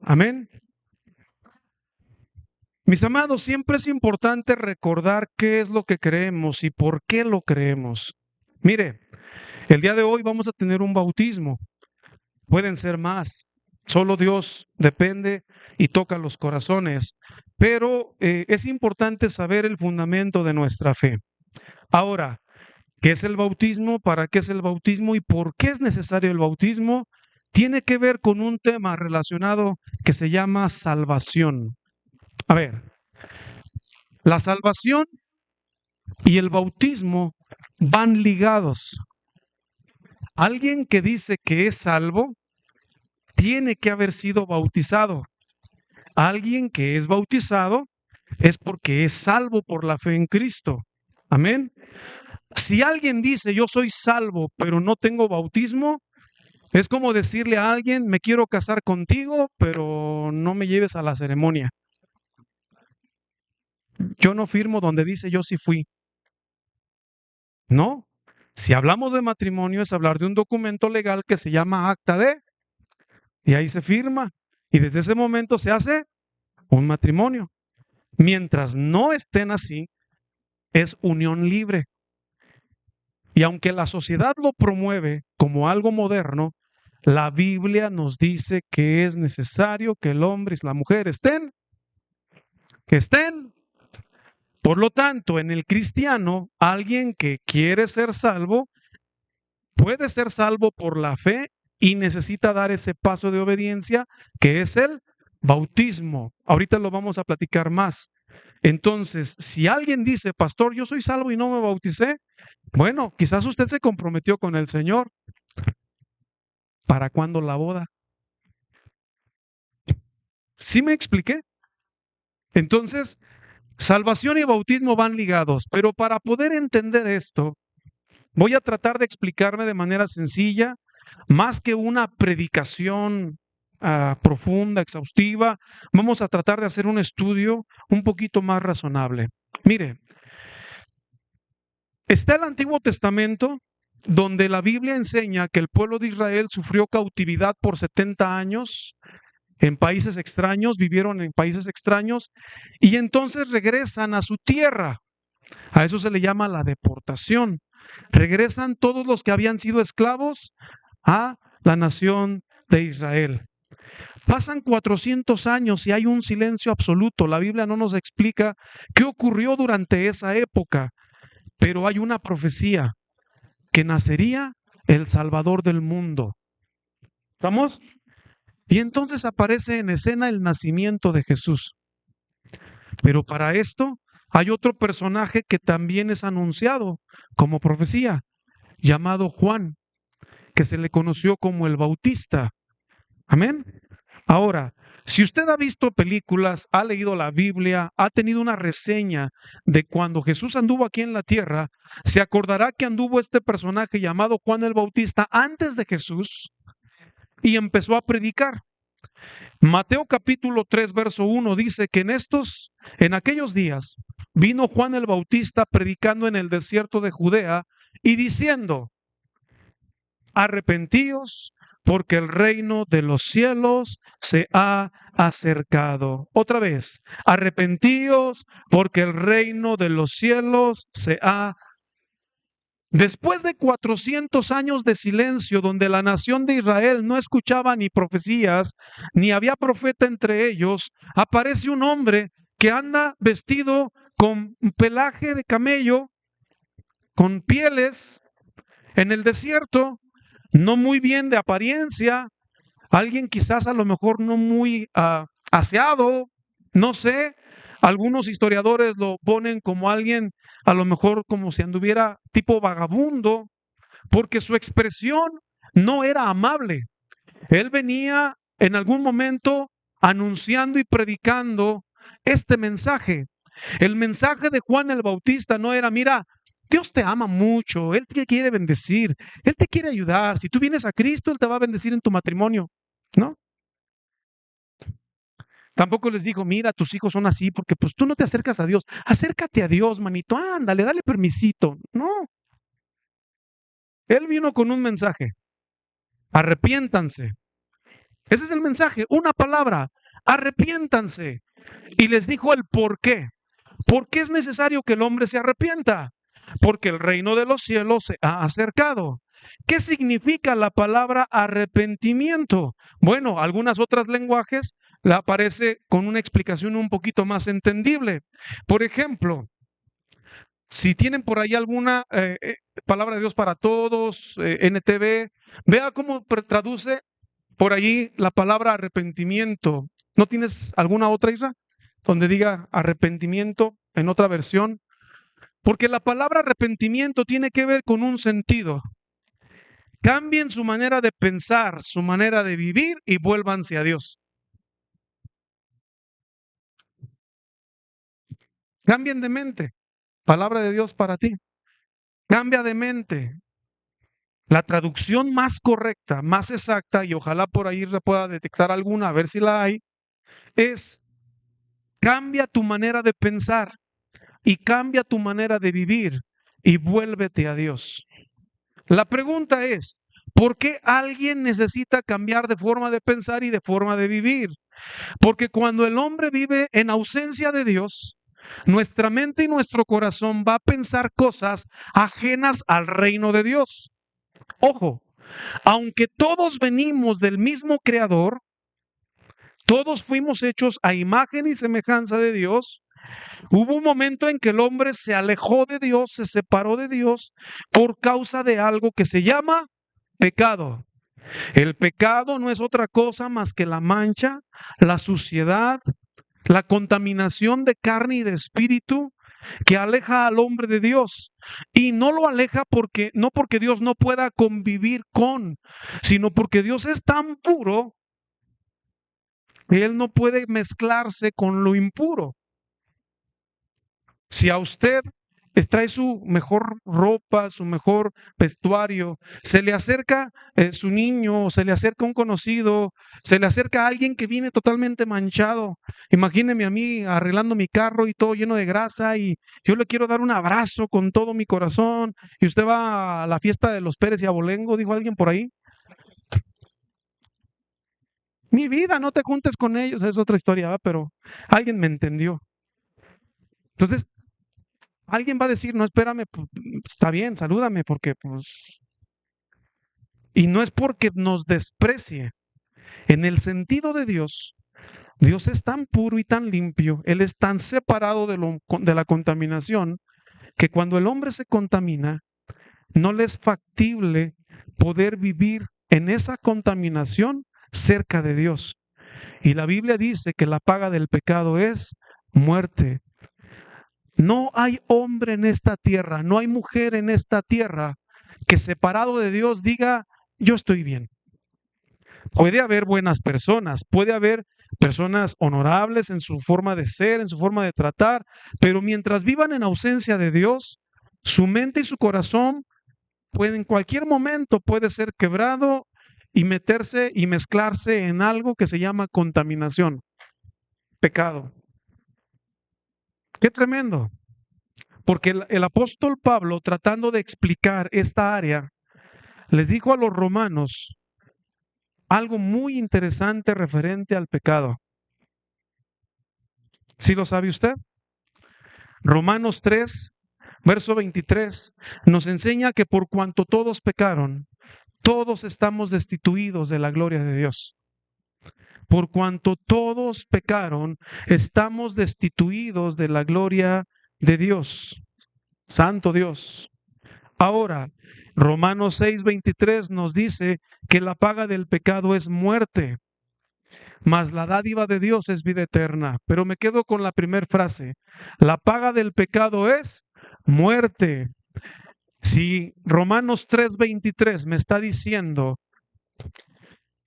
Amén. Mis amados, siempre es importante recordar qué es lo que creemos y por qué lo creemos. Mire, el día de hoy vamos a tener un bautismo. Pueden ser más. Solo Dios depende y toca los corazones. Pero es importante saber el fundamento de nuestra fe. Ahora, ¿qué es el bautismo? ¿Para qué es el bautismo? ¿Y por qué es necesario el bautismo? Tiene que ver con un tema relacionado que se llama salvación. A ver, la salvación y el bautismo van ligados. Alguien que dice que es salvo tiene que haber sido bautizado. Alguien que es bautizado es porque es salvo por la fe en Cristo. Amén. Si alguien dice yo soy salvo pero no tengo bautismo, es como decirle a alguien me quiero casar contigo pero no me lleves a la ceremonia. Yo no firmo donde dice yo sí fui. No. Si hablamos de matrimonio es hablar de un documento legal que se llama acta de, y ahí se firma. Y desde ese momento se hace un matrimonio. Mientras no estén así, es unión libre. Y aunque la sociedad lo promueve como algo moderno, la Biblia nos dice que es necesario que el hombre y la mujer estén. Por lo tanto, en el cristiano, alguien que quiere ser salvo, puede ser salvo por la fe y necesita dar ese paso de obediencia que es el bautismo. Ahorita lo vamos a platicar más. Entonces, si alguien dice, pastor, yo soy salvo y no me bauticé, bueno, quizás usted se comprometió con el Señor. ¿Para cuándo la boda? ¿Sí me expliqué? Entonces, salvación y bautismo van ligados, pero para poder entender esto, voy a tratar de explicarme de manera sencilla, más que una predicación profunda, exhaustiva. Vamos a tratar de hacer un estudio un poquito más razonable. Mire, está el Antiguo Testamento, donde la Biblia enseña que el pueblo de Israel sufrió cautividad por 70 años en países extraños, vivieron en países extraños y entonces regresan a su tierra. A eso se le llama la deportación. Regresan todos los que habían sido esclavos a la nación de Israel. Pasan 400 años y hay un silencio absoluto. La Biblia no nos explica qué ocurrió durante esa época, pero hay una profecía que nacería el Salvador del mundo. ¿Estamos? Y entonces aparece en escena el nacimiento de Jesús. Pero para esto hay otro personaje que también es anunciado como profecía, llamado Juan, que se le conoció como el Bautista. Amén. Ahora, si usted ha visto películas, ha leído la Biblia, ha tenido una reseña de cuando Jesús anduvo aquí en la tierra, se acordará que anduvo este personaje llamado Juan el Bautista antes de Jesús y empezó a predicar. Mateo capítulo 3, verso 1 dice que en aquellos días, vino Juan el Bautista predicando en el desierto de Judea y diciendo, arrepentíos porque el reino de los cielos se ha acercado. Otra vez, arrepentíos porque el reino de los cielos se ha. Después de 400 años de silencio, donde la nación de Israel no escuchaba ni profecías, ni había profeta entre ellos, aparece un hombre que anda vestido con pelaje de camello, con pieles, en el desierto, no muy bien de apariencia, alguien quizás a lo mejor no muy aseado, no sé. Algunos historiadores lo ponen como alguien a lo mejor como si anduviera tipo vagabundo, porque su expresión no era amable. Él venía en algún momento anunciando y predicando este mensaje. El mensaje de Juan el Bautista no era, mira, Dios te ama mucho, Él te quiere bendecir, Él te quiere ayudar. Si tú vienes a Cristo, Él te va a bendecir en tu matrimonio, ¿no? Tampoco les dijo, mira, tus hijos son así porque pues tú no te acercas a Dios. Acércate a Dios, manito, ándale, dale permisito. No, Él vino con un mensaje, arrepiéntanse, Ese es el mensaje, una palabra, arrepiéntanse. Y les dijo el por qué. ¿Por qué es necesario que el hombre se arrepienta? Porque el reino de los cielos se ha acercado. ¿Qué significa la palabra arrepentimiento? Bueno, algunas otras lenguajes la aparece con una explicación un poquito más entendible. Por ejemplo, si tienen por ahí alguna palabra de Dios para todos, NTV, vea cómo traduce por allí la palabra arrepentimiento. ¿No tienes alguna otra, Isra, donde diga arrepentimiento en otra versión? Porque la palabra arrepentimiento tiene que ver con un sentido. Cambien su manera de pensar, su manera de vivir y vuélvanse a Dios. Cambien de mente. Palabra de Dios para ti. Cambia de mente. La traducción más correcta, más exacta, y ojalá por ahí se pueda detectar alguna, a ver si la hay, es cambia tu manera de pensar y cambia tu manera de vivir y vuélvete a Dios. La pregunta es, ¿por qué alguien necesita cambiar de forma de pensar y de forma de vivir? Porque cuando el hombre vive en ausencia de Dios, nuestra mente y nuestro corazón va a pensar cosas ajenas al reino de Dios. Ojo, aunque todos venimos del mismo creador, todos fuimos hechos a imagen y semejanza de Dios, hubo un momento en que el hombre se alejó de Dios, se separó de Dios por causa de algo que se llama pecado. El pecado no es otra cosa más que la mancha, la suciedad, la contaminación de carne y de espíritu que aleja al hombre de Dios. Y no lo aleja no porque Dios no pueda convivir con, sino porque Dios es tan puro que Él no puede mezclarse con lo impuro. Si a usted trae su mejor ropa, su mejor vestuario, se le acerca su niño, se le acerca un conocido, se le acerca alguien que viene totalmente manchado. Imagíneme a mí arreglando mi carro y todo lleno de grasa y yo le quiero dar un abrazo con todo mi corazón y usted va a la fiesta de los Pérez y Abolengo, dijo alguien por ahí. Mi vida, no te juntes con ellos, es otra historia, ¿verdad? Pero alguien me entendió. Entonces, alguien va a decir, no, espérame, pues, está bien, salúdame, porque pues... Y no es porque nos desprecie. En el sentido de Dios, Dios es tan puro y tan limpio, Él es tan separado de la contaminación, que cuando el hombre se contamina, no le es factible poder vivir en esa contaminación cerca de Dios. Y la Biblia dice que la paga del pecado es muerte. No hay hombre en esta tierra, no hay mujer en esta tierra que separado de Dios diga, yo estoy bien. Puede haber buenas personas, puede haber personas honorables en su forma de ser, en su forma de tratar, pero mientras vivan en ausencia de Dios, su mente y su corazón en cualquier momento puede ser quebrado y meterse y mezclarse en algo que se llama contaminación, pecado. Qué tremendo. Porque el apóstol Pablo, tratando de explicar esta área, les dijo a los romanos algo muy interesante referente al pecado. ¿Sí lo sabe usted? Romanos 3, verso 23, nos enseña que por cuanto todos pecaron, todos estamos destituidos de la gloria de Dios. Por cuanto todos pecaron, estamos destituidos de la gloria de Dios. Santo Dios. Ahora, Romanos 6:23 nos dice que la paga del pecado es muerte, mas la dádiva de Dios es vida eterna. Pero me quedo con la primera frase. La paga del pecado es muerte. Si Romanos 3:23 me está diciendo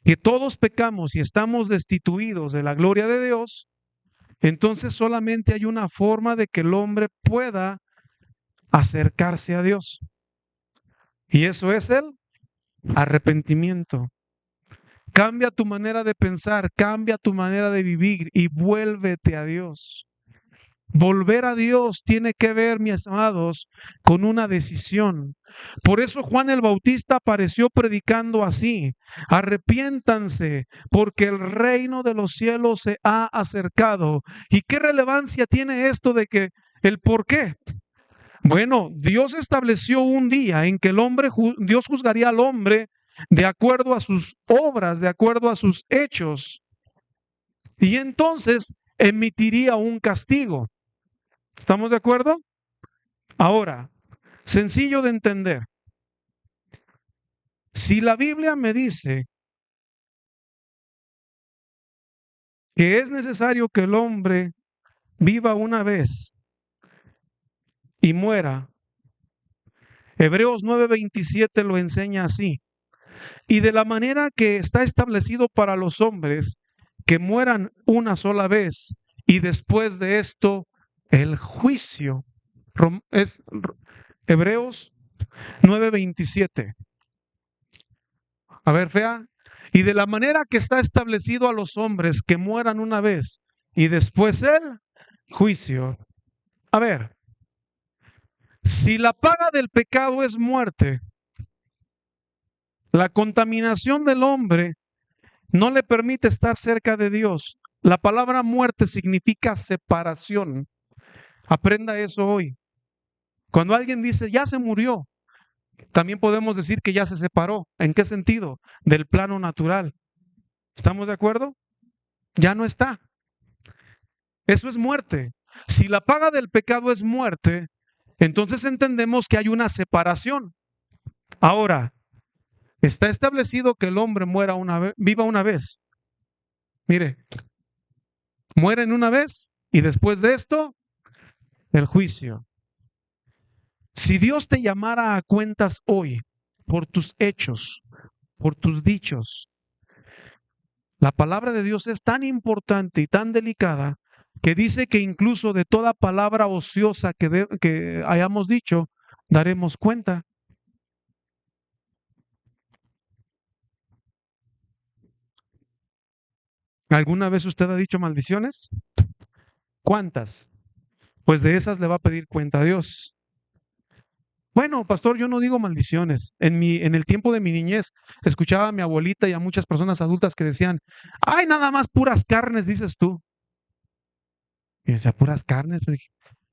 que todos pecamos y estamos destituidos de la gloria de Dios, entonces solamente hay una forma de que el hombre pueda acercarse a Dios. Y eso es el arrepentimiento. Cambia tu manera de pensar, cambia tu manera de vivir y vuélvete a Dios. Volver a Dios tiene que ver, mis amados, con una decisión. Por eso Juan el Bautista apareció predicando así: arrepiéntanse, porque el reino de los cielos se ha acercado. ¿Y qué relevancia tiene esto de que el por qué? Bueno, Dios estableció un día en que Dios juzgaría al hombre de acuerdo a sus obras, de acuerdo a sus hechos, y entonces emitiría un castigo. ¿Estamos de acuerdo? Ahora, sencillo de entender. Si la Biblia me dice que es necesario que el hombre viva una vez y muera, Hebreos 9:27 lo enseña así: y de la manera que está establecido para los hombres que mueran una sola vez y después de esto el juicio. Es Hebreos 9:27. A ver, fea. Y de la manera que está establecido a los hombres que mueran una vez y después el juicio. A ver, si la paga del pecado es muerte, la contaminación del hombre no le permite estar cerca de Dios. La palabra muerte significa separación. Aprenda eso hoy. Cuando alguien dice ya se murió, también podemos decir que ya se separó. ¿En qué sentido? Del plano natural. ¿Estamos de acuerdo? Ya no está. Eso es muerte. Si la paga del pecado es muerte, entonces entendemos que hay una separación. Ahora, está establecido que el hombre muera una vez, viva una vez. Mire, mueren una vez y después de esto, el juicio. Si Dios te llamara a cuentas hoy por tus hechos, por tus dichos, la palabra de Dios es tan importante y tan delicada que dice que incluso de toda palabra ociosa que hayamos dicho, daremos cuenta. ¿Alguna vez usted ha dicho maldiciones? ¿Cuántas? Pues de esas le va a pedir cuenta a Dios. Bueno, pastor, yo no digo maldiciones. En el tiempo de mi niñez, escuchaba a mi abuelita y a muchas personas adultas que decían: ay, nada más puras carnes, dices tú. Y decía, puras carnes, pues,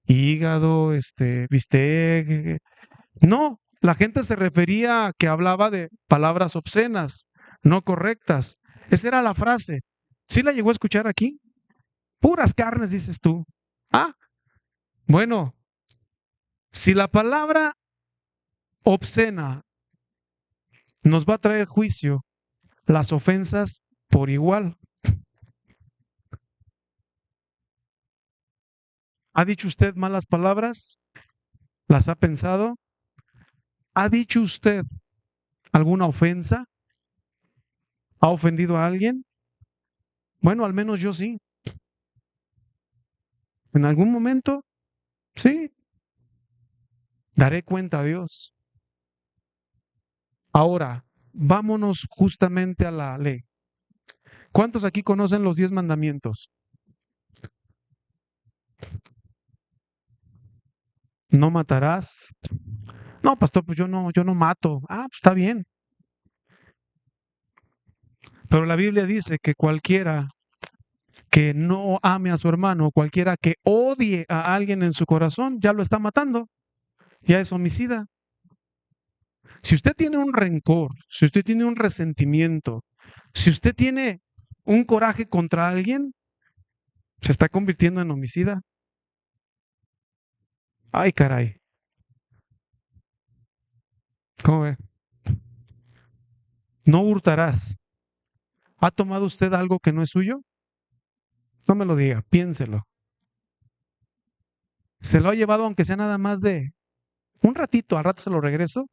hígado, bistec. No, la gente se refería a que hablaba de palabras obscenas, no correctas. Esa era la frase. ¿Sí la llegó a escuchar aquí? Puras carnes, dices tú. Ah, bueno, si la palabra obscena nos va a traer juicio, las ofensas por igual. ¿Ha dicho usted malas palabras? ¿Las ha pensado? ¿Ha dicho usted alguna ofensa? ¿Ha ofendido a alguien? Bueno, al menos yo sí. En algún momento, sí, daré cuenta a Dios. Ahora, vámonos justamente a la ley. ¿Cuántos aquí conocen los 10 mandamientos? No matarás. No, pastor, pues yo no mato. Ah, pues está bien. Pero la Biblia dice que cualquiera que no ame a su hermano, cualquiera que odie a alguien en su corazón, ya lo está matando, ya es homicida. Si usted tiene un rencor, si usted tiene un resentimiento, si usted tiene un coraje contra alguien, se está convirtiendo en homicida. Ay, caray. ¿Cómo ve? No hurtarás. ¿Ha tomado usted algo que no es suyo? No me lo diga, piénselo. ¿Se lo ha llevado aunque sea nada más de un ratito, al rato se lo regreso?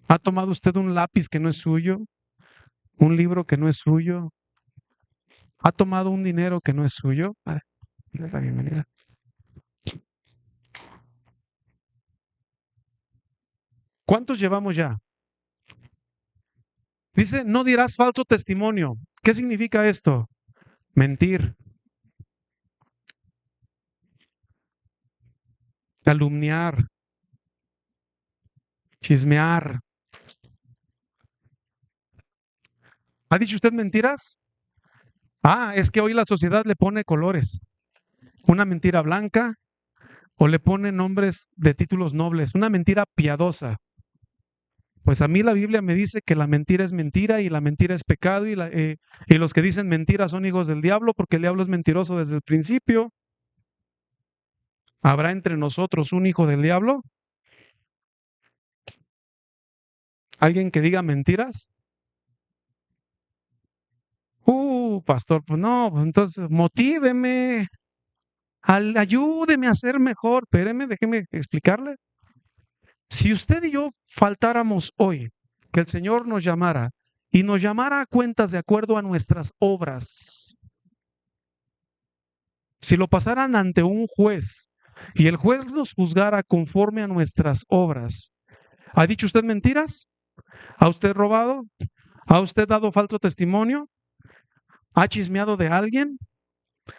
¿Ha tomado usted un lápiz que no es suyo? ¿Un libro que no es suyo? ¿Ha tomado un dinero que no es suyo? Es la bienvenida. ¿Cuántos llevamos ya? Dice, no dirás falso testimonio. ¿Qué significa esto? mentir, calumniar, chismear. ¿Ha dicho usted mentiras? Ah, es que hoy la sociedad le pone colores. Una mentira blanca o le pone nombres de títulos nobles. Una mentira piadosa. Pues a mí la Biblia me dice que la mentira es mentira y la mentira es pecado y los que dicen mentira son hijos del diablo porque el diablo es mentiroso desde el principio. ¿Habrá entre nosotros un hijo del diablo? ¿Alguien que diga mentiras? Pastor, pues no, pues entonces motíveme, ayúdeme a ser mejor. Espéreme, déjeme explicarle. Si usted y yo faltáramos hoy, que el Señor nos llamara y nos llamara a cuentas de acuerdo a nuestras obras, si lo pasaran ante un juez y el juez nos juzgara conforme a nuestras obras, ¿ha dicho usted mentiras? ¿Ha usted robado? ¿Ha usted dado falso testimonio? ¿Ha chismeado de alguien?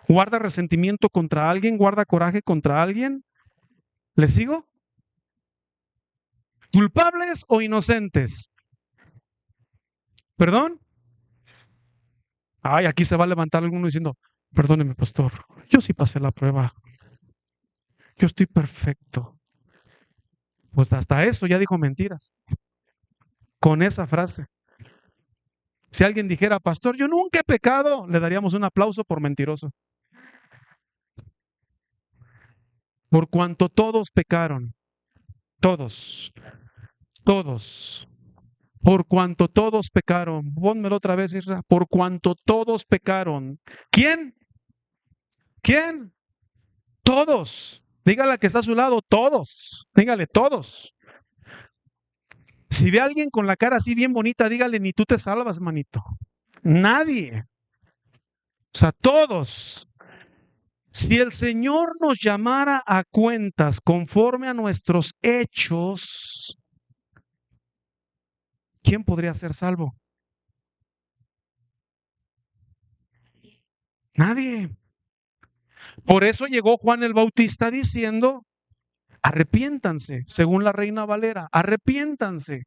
¿Guarda resentimiento contra alguien? ¿Guarda coraje contra alguien? ¿Le sigo? ¿Culpables o inocentes? ¿Perdón? Ay, aquí se va a levantar alguno diciendo, perdóneme, pastor, yo sí pasé la prueba, yo estoy perfecto. Pues hasta eso ya dijo mentiras, con esa frase. Si alguien dijera, pastor, yo nunca he pecado, le daríamos un aplauso por mentiroso. Por cuanto todos pecaron, todos, todos, por cuanto todos pecaron, pónmelo otra vez, Isra, por cuanto todos pecaron. ¿Quién? ¿Quién? Todos. Dígale a que está a su lado, todos. Dígale, todos. Si ve a alguien con la cara así bien bonita, dígale, ni tú te salvas, manito. Nadie. O sea, todos. Si el Señor nos llamara a cuentas conforme a nuestros hechos, ¿quién podría ser salvo? Nadie. Por eso llegó Juan el Bautista diciendo, arrepiéntanse, según la Reina Valera, arrepiéntanse.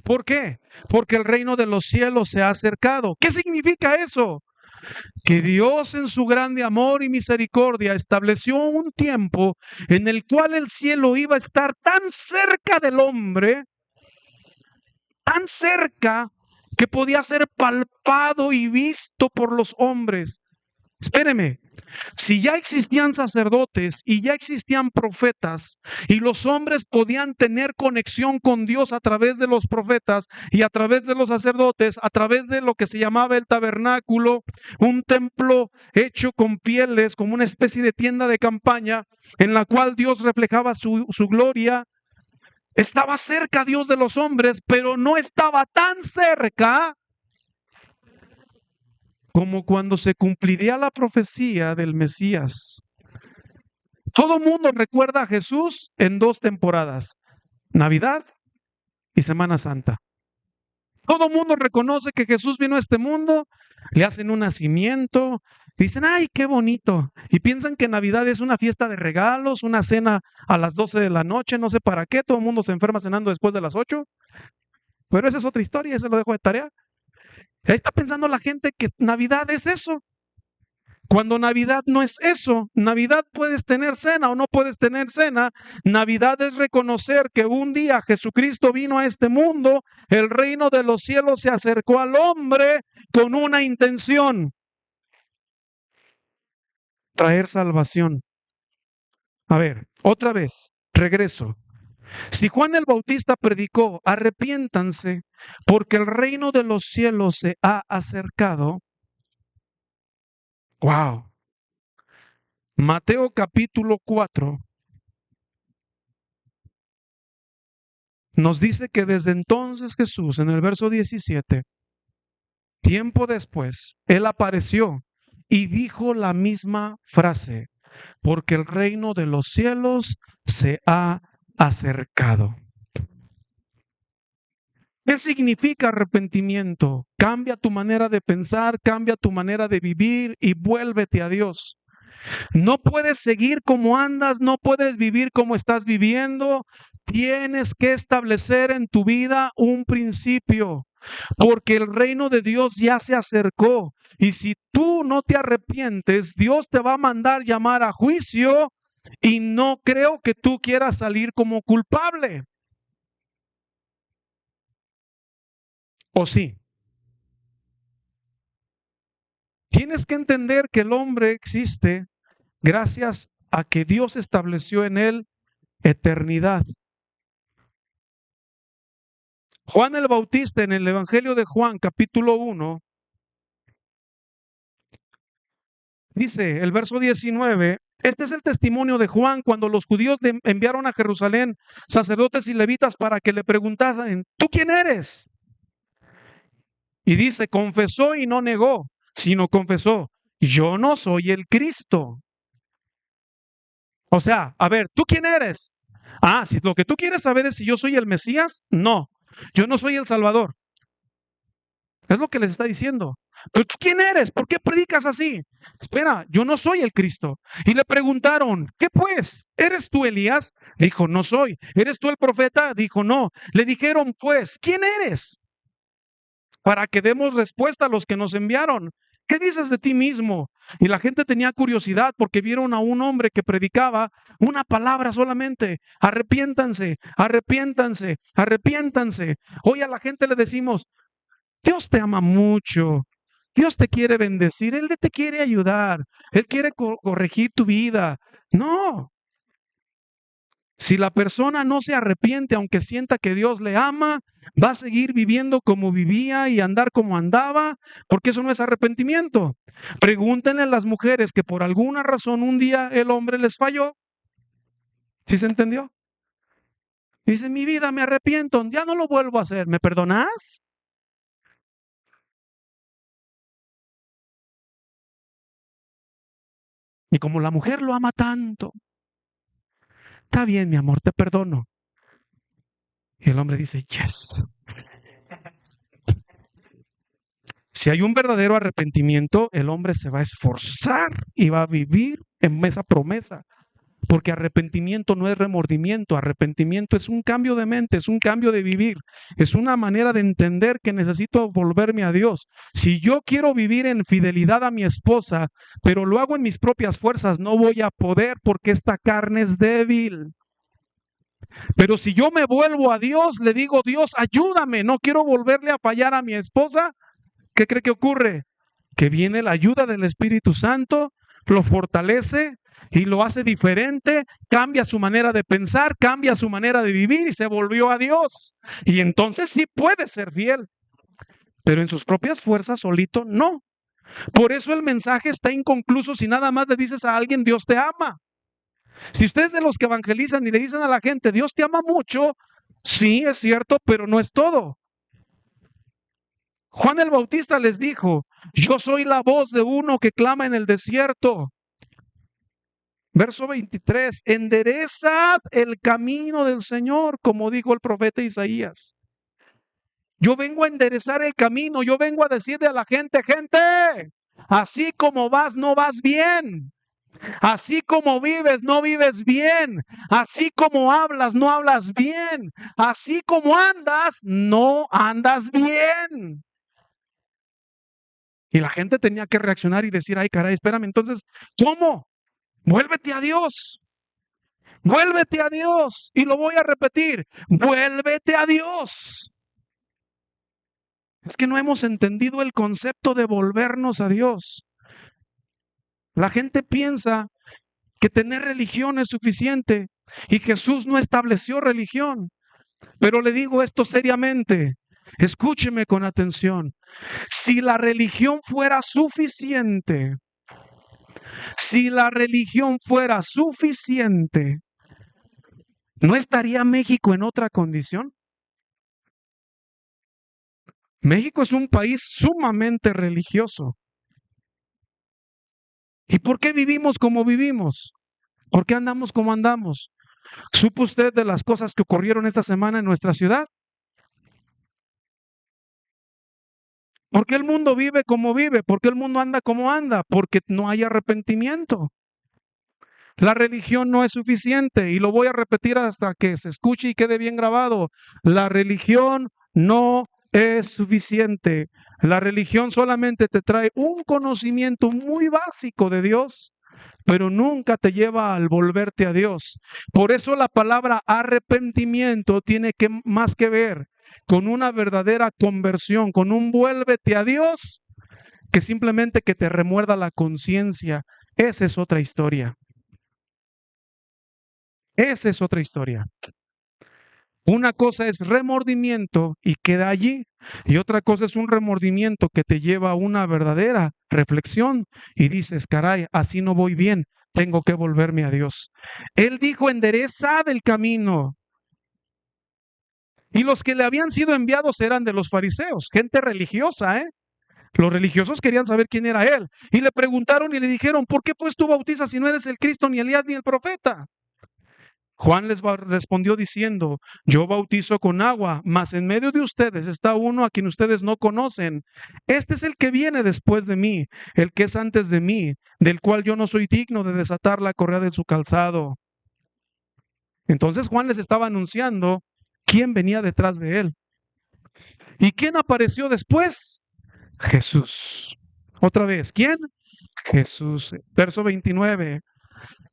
¿Por qué? Porque el reino de los cielos se ha acercado. ¿Qué significa eso? Que Dios en su grande amor y misericordia estableció un tiempo en el cual el cielo iba a estar tan cerca del hombre, tan cerca que podía ser palpado y visto por los hombres. Espéreme, si ya existían sacerdotes y ya existían profetas y los hombres podían tener conexión con Dios a través de los profetas y a través de los sacerdotes, a través de lo que se llamaba el tabernáculo, un templo hecho con pieles, como una especie de tienda de campaña en la cual Dios reflejaba su gloria. Estaba cerca Dios de los hombres, pero no estaba tan cerca como cuando se cumpliría la profecía del Mesías. Todo mundo recuerda a Jesús en dos temporadas, Navidad y Semana Santa. Todo mundo reconoce que Jesús vino a este mundo, le hacen un nacimiento, dicen, ay, qué bonito. Y piensan que Navidad es una fiesta de regalos, una cena a las 12 de la noche, no sé para qué, todo el mundo se enferma cenando después de las 8. Pero esa es otra historia, esa lo dejo de tarea. Ahí está pensando la gente que Navidad es eso. Cuando Navidad no es eso, Navidad puedes tener cena o no puedes tener cena. Navidad es reconocer que un día Jesucristo vino a este mundo, el reino de los cielos se acercó al hombre con una intención: traer salvación. A ver, otra vez, regreso. Si Juan el Bautista predicó, arrepiéntanse porque el reino de los cielos se ha acercado. Wow. Mateo capítulo 4 nos dice que desde entonces Jesús, en el verso 17, tiempo después, Él apareció y dijo la misma frase, porque el reino de los cielos se ha acercado. ¿Qué significa arrepentimiento? Cambia tu manera de pensar, cambia tu manera de vivir y vuélvete a Dios. No puedes seguir como andas, no puedes vivir como estás viviendo. Tienes que establecer en tu vida un principio, porque el reino de Dios ya se acercó. Y si tú no te arrepientes, Dios te va a mandar llamar a juicio y no creo que tú quieras salir como culpable. ¿O sí? Tienes que entender que el hombre existe gracias a que Dios estableció en él eternidad. Juan el Bautista en el Evangelio de Juan, capítulo 1, dice el verso 19, este es el testimonio de Juan cuando los judíos le enviaron a Jerusalén sacerdotes y levitas para que le preguntasen, ¿tú quién eres? Y dice, confesó y no negó, sino confesó, yo no soy el Cristo. O sea, a ver, ¿tú quién eres? Ah, si lo que tú quieres saber es si yo soy el Mesías, no, yo no soy el Salvador. Es lo que les está diciendo. ¿Pero tú quién eres? ¿Por qué predicas así? Espera, yo no soy el Cristo. Y le preguntaron, ¿qué pues? ¿Eres tú Elías? Dijo, no soy. ¿Eres tú el profeta? Dijo, no. Le dijeron, pues, ¿quién eres? Para que demos respuesta a los que nos enviaron. ¿Qué dices de ti mismo? Y la gente tenía curiosidad porque vieron a un hombre que predicaba una palabra solamente. Arrepiéntanse, arrepiéntanse, arrepiéntanse. Hoy a la gente le decimos, Dios te ama mucho. Dios te quiere bendecir. Él te quiere ayudar. Él quiere corregir tu vida. No. Si la persona no se arrepiente, aunque sienta que Dios le ama, va a seguir viviendo como vivía y andar como andaba, porque eso no es arrepentimiento. Pregúntenle a las mujeres que por alguna razón un día el hombre les falló. ¿Sí se entendió? Dice, mi vida, me arrepiento, ya no lo vuelvo a hacer. ¿Me perdonas? Y como la mujer lo ama tanto, está bien, mi amor, te perdono. Y el hombre dice, yes. Si hay un verdadero arrepentimiento, el hombre se va a esforzar y va a vivir en esa promesa. Porque arrepentimiento no es remordimiento, arrepentimiento es un cambio de mente, es un cambio de vivir, es una manera de entender que necesito volverme a Dios. Si yo quiero vivir en fidelidad a mi esposa, pero lo hago en mis propias fuerzas, no voy a poder porque esta carne es débil. Pero si yo me vuelvo a Dios, le digo, Dios, ayúdame, no quiero volverle a fallar a mi esposa, ¿qué cree que ocurre? Que viene la ayuda del Espíritu Santo, lo fortalece y lo hace diferente, cambia su manera de pensar, cambia su manera de vivir y se volvió a Dios. Y entonces sí puede ser fiel, pero en sus propias fuerzas solito no. Por eso el mensaje está inconcluso si nada más le dices a alguien, Dios te ama. Si ustedes de los que evangelizan y le dicen a la gente, Dios te ama mucho, sí es cierto, pero no es todo. Juan el Bautista les dijo, yo soy la voz de uno que clama en el desierto. Verso 23, enderezad el camino del Señor, como dijo el profeta Isaías. Yo vengo a enderezar el camino, yo vengo a decirle a la gente, gente, así como vas, no vas bien. Así como vives, no vives bien. Así como hablas, no hablas bien. Así como andas, no andas bien. Y la gente tenía que reaccionar y decir, ay caray, espérame, entonces, ¿cómo? Vuélvete a Dios. Vuélvete a Dios. Y lo voy a repetir, vuélvete a Dios. Es que no hemos entendido el concepto de volvernos a Dios. La gente piensa que tener religión es suficiente y Jesús no estableció religión. Pero le digo esto seriamente, escúcheme con atención. Si la religión fuera suficiente, ¿no estaría México en otra condición? México es un país sumamente religioso. ¿Y por qué vivimos como vivimos? ¿Por qué andamos como andamos? ¿Supo usted de las cosas que ocurrieron esta semana en nuestra ciudad? ¿Por qué el mundo vive como vive? ¿Por qué el mundo anda como anda? Porque no hay arrepentimiento. La religión no es suficiente y lo voy a repetir hasta que se escuche y quede bien grabado. La religión no es suficiente. La religión solamente te trae un conocimiento muy básico de Dios, pero nunca te lleva al volverte a Dios. Por eso la palabra arrepentimiento tiene que más que ver con una verdadera conversión, con un vuélvete a Dios, que simplemente que te remuerda la conciencia. Esa es otra historia. Esa es otra historia. Una cosa es remordimiento y queda allí, y otra cosa es un remordimiento que te lleva a una verdadera reflexión y dices, caray, así no voy bien, tengo que volverme a Dios. Él dijo, enderezad el camino. Y los que le habían sido enviados eran de los fariseos, gente religiosa, ¿eh? Los religiosos querían saber quién era él. Y le preguntaron y le dijeron, ¿por qué pues tú bautizas si no eres el Cristo, ni Elías, ni el profeta? Juan les respondió diciendo, yo bautizo con agua, mas en medio de ustedes está uno a quien ustedes no conocen. Este es el que viene después de mí, el que es antes de mí, del cual yo no soy digno de desatar la correa de su calzado. Entonces Juan les estaba anunciando quién venía detrás de él. ¿Y quién apareció después? Jesús. Otra vez, ¿quién? Jesús. Verso 29.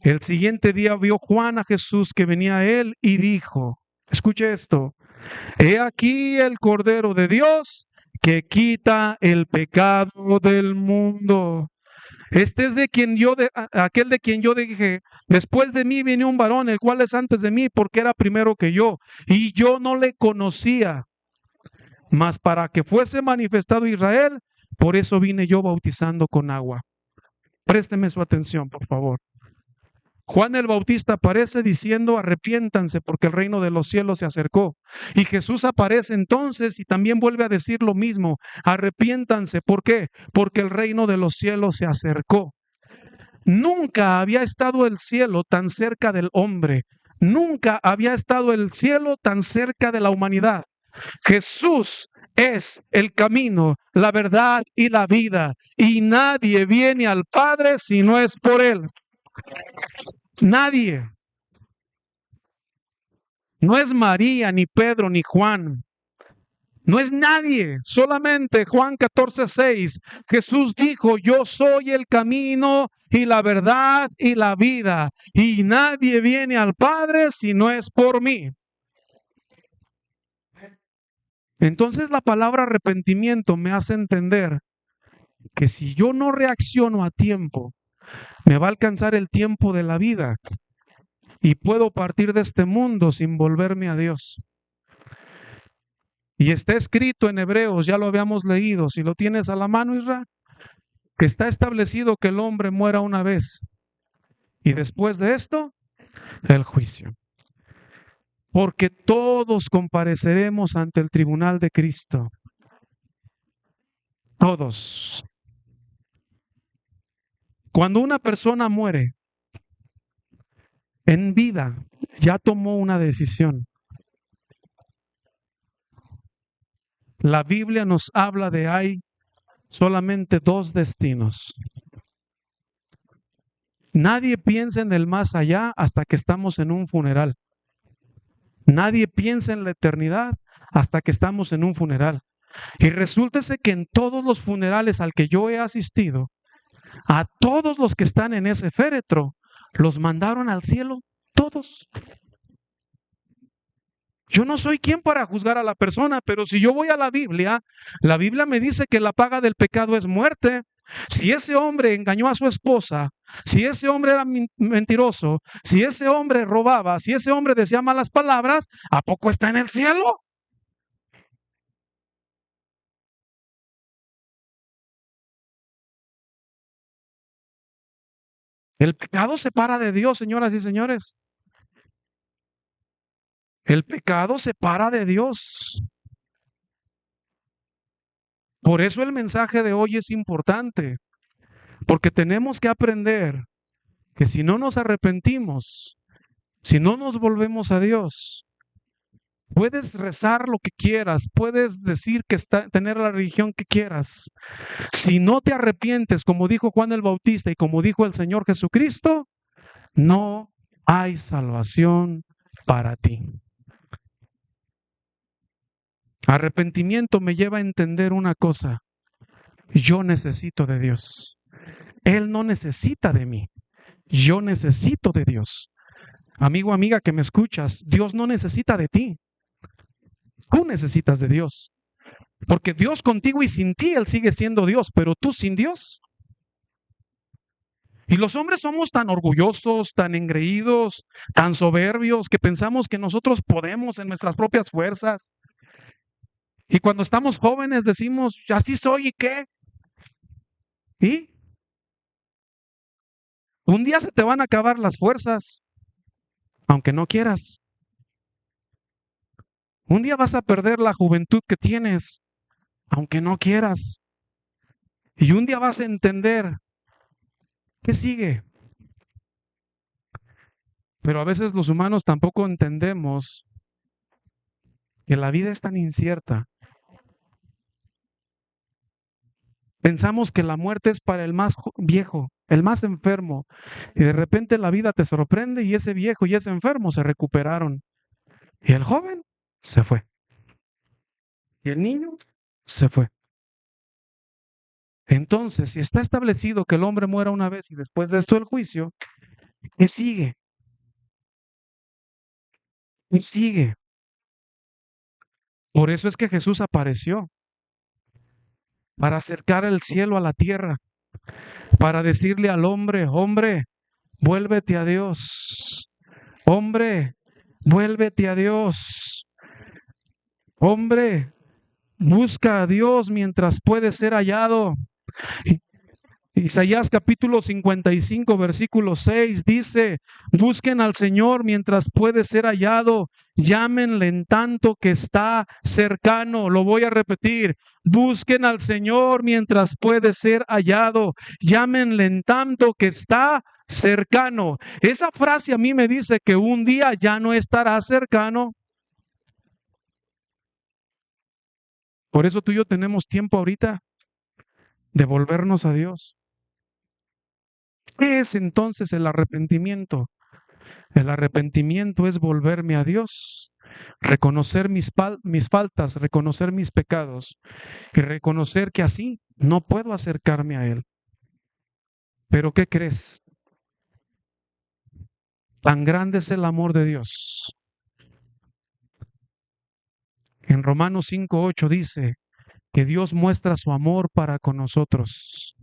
El siguiente día vio Juan a Jesús que venía a él y dijo, escuche esto, he aquí el Cordero de Dios que quita el pecado del mundo. Este es de quien aquel de quien yo dije, después de mí viene un varón, el cual es antes de mí, porque era primero que yo, y yo no le conocía, mas para que fuese manifestado Israel, por eso vine yo bautizando con agua. Présteme su atención, por favor. Juan el Bautista aparece diciendo, arrepiéntanse porque el reino de los cielos se acercó. Y Jesús aparece entonces y también vuelve a decir lo mismo, arrepiéntanse. ¿Por qué? Porque el reino de los cielos se acercó. Nunca había estado el cielo tan cerca del hombre. Nunca había estado el cielo tan cerca de la humanidad. Jesús es el camino, la verdad y la vida. Y nadie viene al Padre si no es por Él. Nadie. No es María, ni Pedro, ni Juan. No es nadie. Solamente Juan 14:6. Jesús dijo, yo soy el camino y la verdad y la vida. Y nadie viene al Padre si no es por mí. Entonces la palabra arrepentimiento me hace entender que si yo no reacciono a tiempo, me va a alcanzar el tiempo de la vida y puedo partir de este mundo sin volverme a Dios. Y está escrito en Hebreos, ya lo habíamos leído, si lo tienes a la mano, Israel, que está establecido que el hombre muera una vez y después de esto, el juicio. Porque todos compareceremos ante el tribunal de Cristo. Todos. Cuando una persona muere en vida, ya tomó una decisión. La Biblia nos habla de hay solamente dos destinos. Nadie piensa en el más allá hasta que estamos en un funeral. Nadie piensa en la eternidad hasta que estamos en un funeral. Y resúltese que en todos los funerales al que yo he asistido, a todos los que están en ese féretro, los mandaron al cielo, todos. Yo no soy quien para juzgar a la persona, pero si yo voy a la Biblia me dice que la paga del pecado es muerte. Si ese hombre engañó a su esposa, si ese hombre era mentiroso, si ese hombre robaba, si ese hombre decía malas palabras, ¿a poco está en el cielo? El pecado separa de Dios, señoras y señores. El pecado separa de Dios. Por eso el mensaje de hoy es importante, porque tenemos que aprender que si no nos arrepentimos, si no nos volvemos a Dios, Puedes rezar lo que quieras, puedes decir que tener la religión que quieras. Si no te arrepientes, como dijo Juan el Bautista y como dijo el Señor Jesucristo, no hay salvación para ti. Arrepentimiento me lleva a entender una cosa: yo necesito de Dios. Él no necesita de mí. Yo necesito de Dios. Amigo, amiga que me escuchas, Dios no necesita de ti. Tú necesitas de Dios. Porque Dios contigo y sin ti, Él sigue siendo Dios, pero tú sin Dios. Y los hombres somos tan orgullosos, tan engreídos, tan soberbios, que pensamos que nosotros podemos en nuestras propias fuerzas. Y cuando estamos jóvenes decimos, así soy, ¿y qué? ¿Y? Un día se te van a acabar las fuerzas, aunque no quieras. Un día vas a perder la juventud que tienes, aunque no quieras. Y un día vas a entender qué sigue. Pero a veces los humanos tampoco entendemos que la vida es tan incierta. Pensamos que la muerte es para el más viejo, el más enfermo, y de repente la vida te sorprende y ese viejo y ese enfermo se recuperaron. Y el joven se fue. Y el niño se fue. Entonces, si está establecido que el hombre muera una vez y después de esto el juicio, ¿qué sigue? ¿Qué sigue? Por eso es que Jesús apareció, para acercar el cielo a la tierra, para decirle al hombre, hombre, vuélvete a Dios. Hombre, vuélvete a Dios. Hombre, busca a Dios mientras puede ser hallado. Isaías capítulo 55, versículo 6 dice, busquen al Señor mientras puede ser hallado, llámenle en tanto que está cercano. Lo voy a repetir, busquen al Señor mientras puede ser hallado, llámenle en tanto que está cercano. Esa frase a mí me dice que un día ya no estará cercano. Por eso tú y yo tenemos tiempo ahorita de volvernos a Dios. ¿Qué es entonces el arrepentimiento? El arrepentimiento es volverme a Dios, reconocer mis faltas, reconocer mis pecados y reconocer que así no puedo acercarme a Él. Pero ¿qué crees? Tan grande es el amor de Dios. En Romanos 5:8 dice que Dios muestra su amor para con nosotros,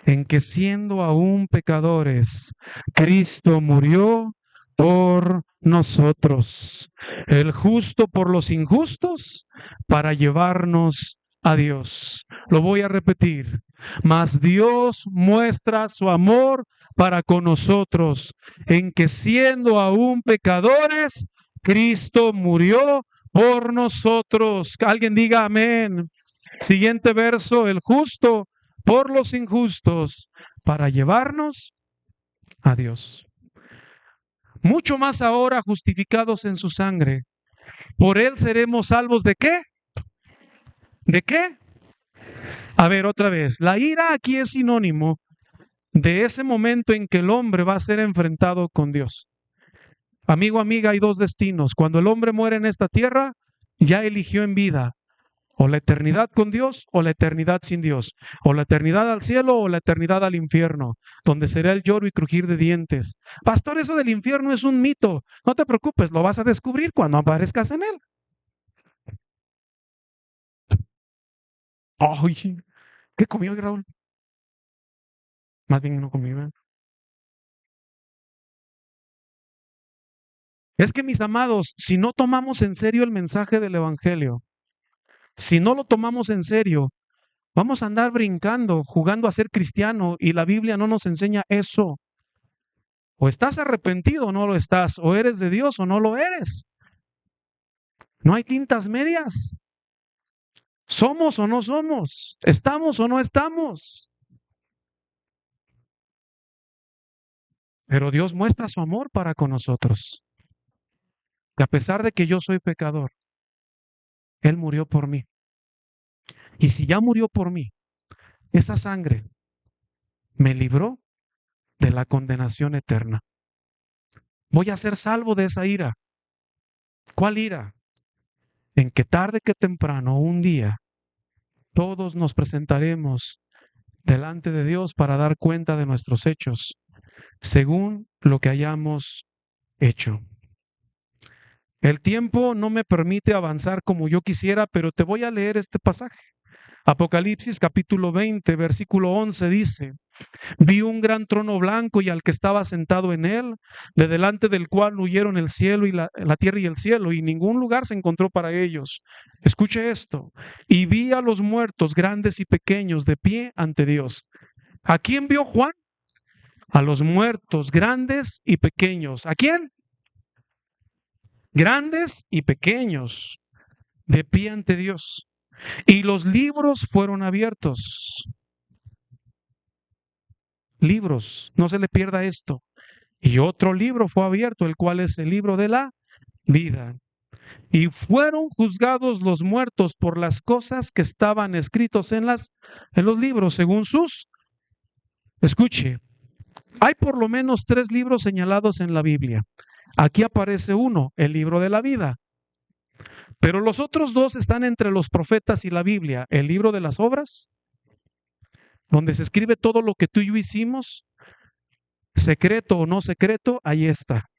en que siendo aún pecadores, Cristo murió por nosotros, el justo por los injustos, para llevarnos a Dios. Lo voy a repetir. Mas Dios muestra su amor para con nosotros, en que siendo aún pecadores, Cristo murió por nosotros. Alguien diga amén. Siguiente verso, el justo por los injustos, para llevarnos a Dios. Mucho más ahora justificados en su sangre. Por él seremos salvos ¿de qué? ¿De qué? A ver, otra vez. La ira aquí es sinónimo de ese momento en que el hombre va a ser enfrentado con Dios. Amigo, amiga, hay dos destinos. Cuando el hombre muere en esta tierra, ya eligió en vida o la eternidad con Dios o la eternidad sin Dios, o la eternidad al cielo o la eternidad al infierno, donde será el lloro y crujir de dientes. Pastor, eso del infierno es un mito. No te preocupes, lo vas a descubrir cuando aparezcas en él. Ay, ¿qué comió Raúl? Más bien no comí. ¿Verdad? Es que mis amados, si no tomamos en serio el mensaje del Evangelio, si no lo tomamos en serio, vamos a andar brincando, jugando a ser cristiano y la Biblia no nos enseña eso. O estás arrepentido o no lo estás, o eres de Dios o no lo eres. No hay tintas medias. ¿Somos o no somos? ¿Estamos o no estamos? Pero Dios muestra su amor para con nosotros. que a pesar de que yo soy pecador, Él murió por mí. Y si ya murió por mí, esa sangre me libró de la condenación eterna. Voy a ser salvo de esa ira. ¿Cuál ira? En que tarde que temprano, un día, todos nos presentaremos delante de Dios para dar cuenta de nuestros hechos, según lo que hayamos hecho. El tiempo no me permite avanzar como yo quisiera, pero te voy a leer este pasaje. Apocalipsis capítulo 20, versículo 11 dice: vi un gran trono blanco y al que estaba sentado en él, de delante del cual huyeron el cielo y la tierra y el cielo, y ningún lugar se encontró para ellos. Escuche esto. Y vi a los muertos, grandes y pequeños, de pie ante Dios. ¿A quién vio Juan? A los muertos, grandes y pequeños. ¿A quién? Grandes y pequeños, de pie ante Dios. Y los libros fueron abiertos. Libros, no se le pierda esto. Y otro libro fue abierto, el cual es el libro de la vida. Y fueron juzgados los muertos por las cosas que estaban escritos en los libros, según sus. Escuche, hay por lo menos 3 libros señalados en la Biblia. Aquí aparece uno, el libro de la vida. Pero los otros 2 están entre los profetas y la Biblia. El libro de las obras, donde se escribe todo lo que tú y yo hicimos, secreto o no secreto, ahí está.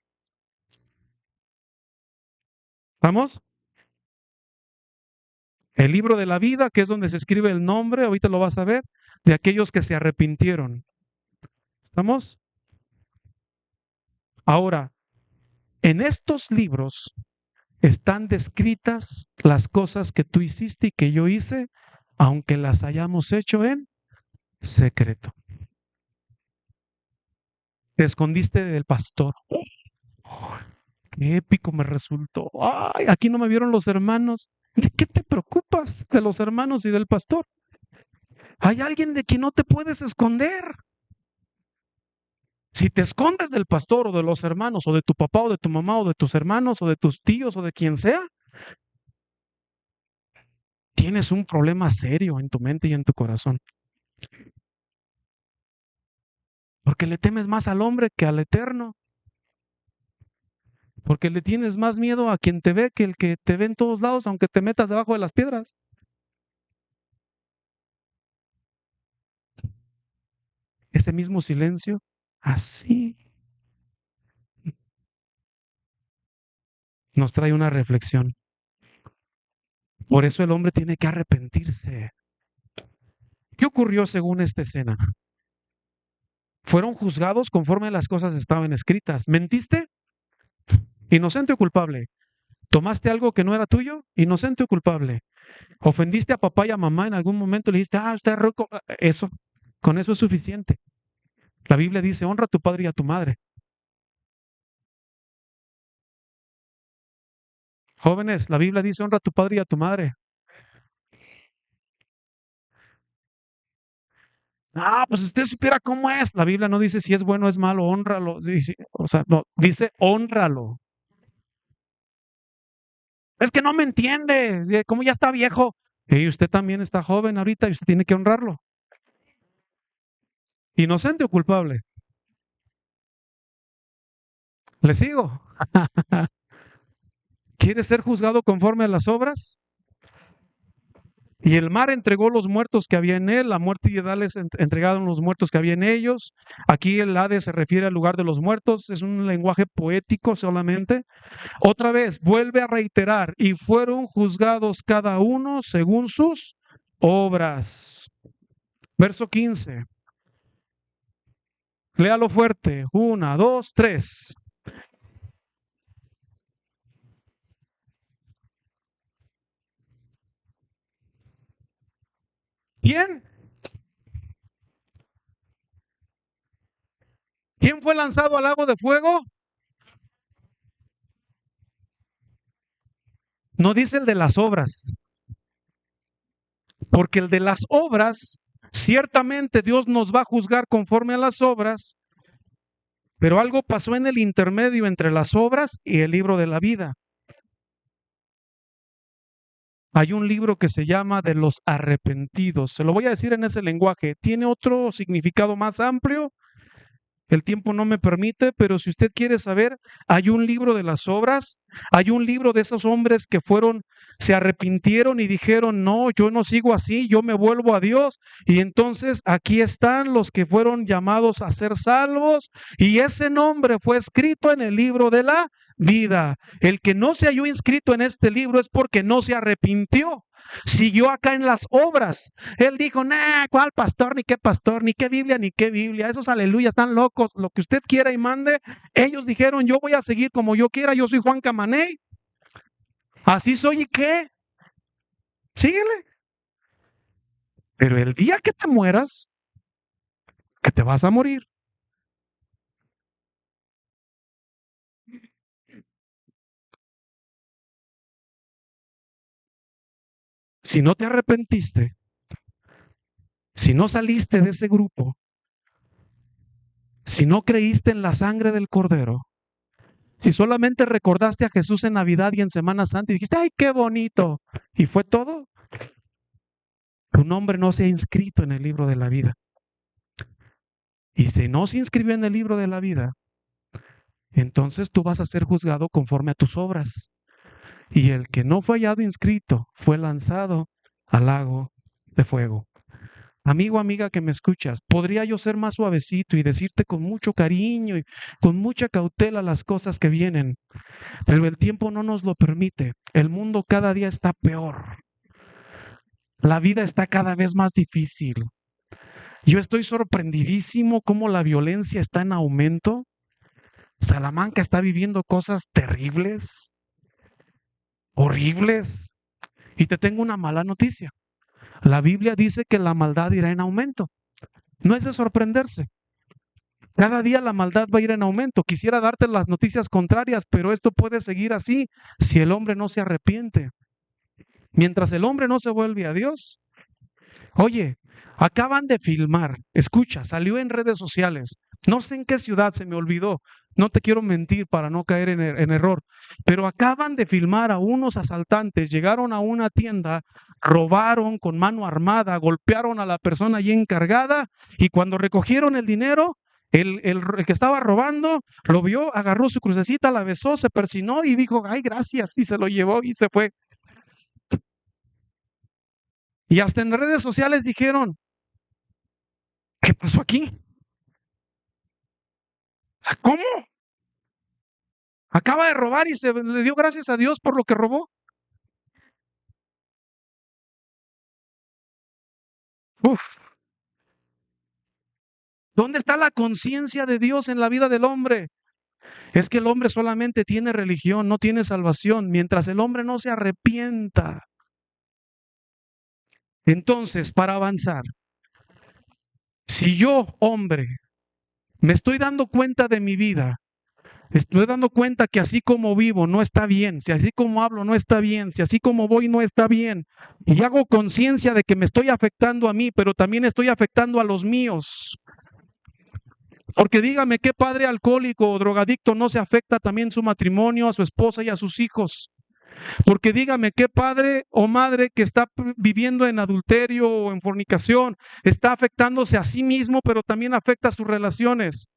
¿Vamos? El libro de la vida, que es donde se escribe el nombre, ahorita lo vas a ver, de aquellos que se arrepintieron. ¿Estamos? Ahora, en estos libros están descritas las cosas que tú hiciste y que yo hice, aunque las hayamos hecho en secreto. Te escondiste del pastor. Oh, qué épico me resultó. Ay, aquí no me vieron los hermanos. ¿De qué te preocupas de los hermanos y del pastor? Hay alguien de quien no te puedes esconder. Si te escondes del pastor o de los hermanos o de tu papá o de tu mamá o de tus hermanos o de tus tíos o de quien sea, tienes un problema serio en tu mente y en tu corazón. Porque le temes más al hombre que al eterno. Porque le tienes más miedo a quien te ve que el que te ve en todos lados, aunque te metas debajo de las piedras. Ese mismo silencio, así, nos trae una reflexión. Por eso el hombre tiene que arrepentirse. ¿Qué ocurrió según esta escena? Fueron juzgados conforme las cosas estaban escritas. ¿Mentiste? Inocente o culpable. ¿Tomaste algo que no era tuyo? Inocente o culpable. ¿Ofendiste a papá y a mamá en algún momento? Le dijiste, usted es rico. Eso, con eso es suficiente. La Biblia dice, honra a tu padre y a tu madre. Jóvenes, la Biblia dice, honra a tu padre y a tu madre. Pues si usted supiera cómo es. La Biblia no dice si es bueno o es malo, honralo. Dice, o sea, no, dice honralo. Es que no me entiende, como ya está viejo. Y usted también está joven ahorita y usted tiene que honrarlo. ¿Inocente o culpable? ¿Le sigo? ¿Quiere ser juzgado conforme a las obras? Y el mar entregó los muertos que había en él, la muerte y el Hades entregaron los muertos que había en ellos. Aquí el Hades se refiere al lugar de los muertos, es un lenguaje poético solamente. Otra vez, vuelve a reiterar, y fueron juzgados cada uno según sus obras. Verso 15. Léalo fuerte. 1, 2, 3. ¿Quién? ¿Quién fue lanzado al lago de fuego? No dice el de las obras, porque el de las obras, ciertamente Dios nos va a juzgar conforme a las obras, pero algo pasó en el intermedio entre las obras y el libro de la vida. Hay un libro que se llama De los arrepentidos. Se lo voy a decir en ese lenguaje. Tiene otro significado más amplio. El tiempo no me permite, pero si usted quiere saber, hay un libro de las obras, hay un libro de esos hombres que se arrepintieron y dijeron, no, yo no sigo así, yo me vuelvo a Dios. Y entonces aquí están los que fueron llamados a ser salvos y ese nombre fue escrito en el libro de la vida. El que no se halló inscrito en este libro es porque no se arrepintió. Siguió acá en las obras. Él dijo, nah, ¿cuál pastor? Ni qué Biblia, ni qué Biblia. Esos aleluyas están locos. Lo que usted quiera y mande. Ellos dijeron, yo voy a seguir como yo quiera. Yo soy Juan Camaney. Así soy y qué. Síguele. Pero el día que te mueras, que te vas a morir. Si no te arrepentiste, si no saliste de ese grupo, si no creíste en la sangre del Cordero, si solamente recordaste a Jesús en Navidad y en Semana Santa y dijiste, ay, qué bonito, y fue todo, tu nombre no se ha inscrito en el libro de la vida. Y si no se inscribió en el libro de la vida, entonces tú vas a ser juzgado conforme a tus obras. Y el que no fue hallado inscrito fue lanzado al lago de fuego. Amigo, amiga que me escuchas, podría yo ser más suavecito y decirte con mucho cariño y con mucha cautela las cosas que vienen, pero el tiempo no nos lo permite. El mundo cada día está peor. La vida está cada vez más difícil. Yo estoy sorprendidísimo cómo la violencia está en aumento. Salamanca está viviendo cosas terribles, horribles. Y te tengo una mala noticia. La Biblia dice que la maldad irá en aumento. No es de sorprenderse. Cada día la maldad va a ir en aumento. Quisiera darte las noticias contrarias, pero esto puede seguir así si el hombre no se arrepiente. Mientras el hombre no se vuelve a Dios. Oye, acaban de filmar, escucha, salió en redes sociales. No sé en qué ciudad, se me olvidó. No te quiero mentir para no caer en error, pero acaban de filmar a unos asaltantes, llegaron a una tienda, robaron con mano armada, golpearon a la persona allí encargada y cuando recogieron el dinero, el que estaba robando lo vio, agarró su crucecita, la besó, se persinó y dijo, ay, gracias, y se lo llevó y se fue. Y hasta en redes sociales dijeron, ¿qué pasó aquí? O sea, ¿cómo? Acaba de robar y se le dio gracias a Dios por lo que robó. Uf, ¿dónde está la conciencia de Dios en la vida del hombre? Es que el hombre solamente tiene religión, no tiene salvación, mientras el hombre no se arrepienta. Entonces, para avanzar, si yo, hombre, me estoy dando cuenta de mi vida, estoy dando cuenta que así como vivo no está bien, si así como hablo no está bien, si así como voy no está bien, y hago conciencia de que me estoy afectando a mí, pero también estoy afectando a los míos. Porque dígame, ¿qué padre alcohólico o drogadicto no se afecta también su matrimonio, a su esposa y a sus hijos? Porque dígame, ¿qué padre o madre que está viviendo en adulterio o en fornicación está afectándose a sí mismo, pero también afecta a sus relaciones?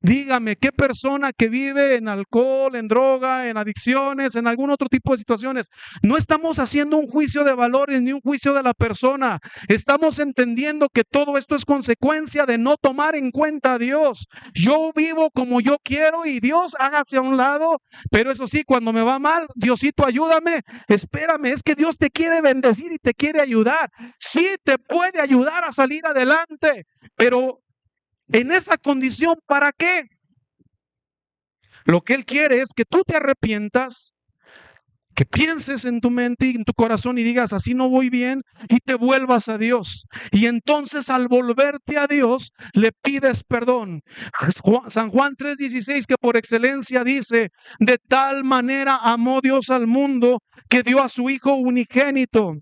Dígame, ¿qué persona que vive en alcohol, en droga, en adicciones, en algún otro tipo de situaciones? No estamos haciendo un juicio de valores ni un juicio de la persona. Estamos entendiendo que todo esto es consecuencia de no tomar en cuenta a Dios. Yo vivo como yo quiero y Dios hágase a un lado, pero eso sí, cuando me va mal, Diosito, ayúdame, espérame, es que Dios te quiere bendecir y te quiere ayudar. Sí, te puede ayudar a salir adelante, pero en esa condición, ¿para qué? Lo que Él quiere es que tú te arrepientas, que pienses en tu mente y en tu corazón y digas, así no voy bien, y te vuelvas a Dios. Y entonces al volverte a Dios, le pides perdón. San Juan 3:16, que por excelencia dice, de tal manera amó Dios al mundo que dio a su Hijo unigénito,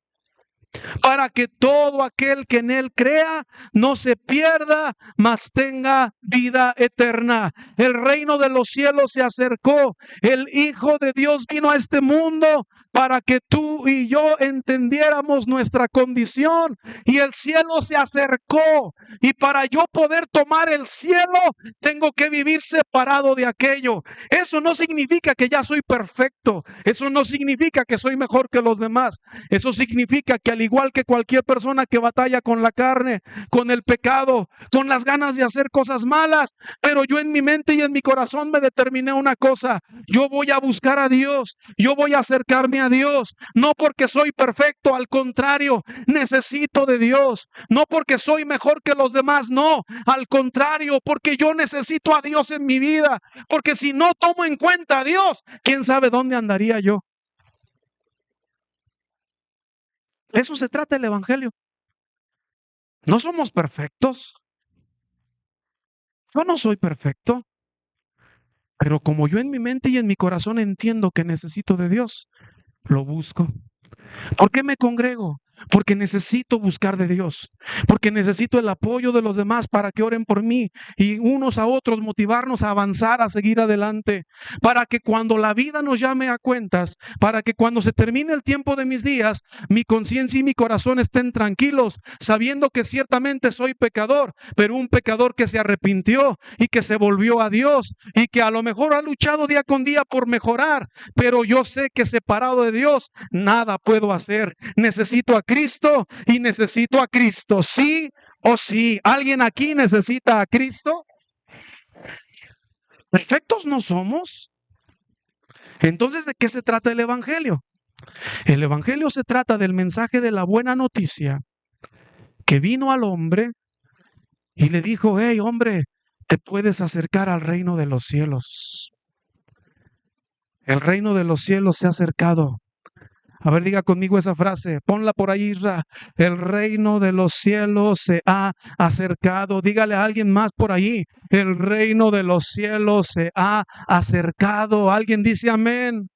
para que todo aquel que en Él crea no se pierda, mas tenga vida eterna. El reino de los cielos se acercó. El Hijo de Dios vino a este mundo para que tú y yo entendiéramos nuestra condición. Y el cielo se acercó. Y para yo poder tomar el cielo, tengo que vivir separado de aquello. Eso no significa que ya soy perfecto. Eso no significa que soy mejor que los demás. Eso significa que al igual que cualquier persona que batalla con la carne, con el pecado, con las ganas de hacer cosas malas, pero yo en mi mente y en mi corazón me determiné una cosa: yo voy a buscar a Dios, yo voy a acercarme a Dios, no porque soy perfecto, al contrario, necesito de Dios, no porque soy mejor que los demás, no, al contrario, porque yo necesito a Dios en mi vida, porque si no tomo en cuenta a Dios, quién sabe dónde andaría yo. Eso se trata el Evangelio. No somos perfectos. Yo no soy perfecto, pero como yo en mi mente y en mi corazón entiendo que necesito de Dios, lo busco. ¿Por qué me congrego? Porque necesito buscar de Dios, porque necesito el apoyo de los demás para que oren por mí y unos a otros motivarnos a avanzar, a seguir adelante, para que cuando la vida nos llame a cuentas, para que cuando se termine el tiempo de mis días, mi conciencia y mi corazón estén tranquilos, sabiendo que ciertamente soy pecador, pero un pecador que se arrepintió y que se volvió a Dios y que a lo mejor ha luchado día con día por mejorar, pero yo sé que separado de Dios nada puedo hacer. Necesito a Cristo y necesito a Cristo, sí o sí. ¿Alguien aquí necesita a Cristo? Perfectos no somos. Entonces, ¿de qué se trata el Evangelio? El Evangelio se trata del mensaje de la buena noticia que vino al hombre y le dijo: hey, hombre, te puedes acercar al reino de los cielos. El reino de los cielos se ha acercado. A ver, diga conmigo esa frase, ponla por ahí, Isra. El reino de los cielos se ha acercado. Dígale a alguien más por ahí, el reino de los cielos se ha acercado. Alguien dice amén.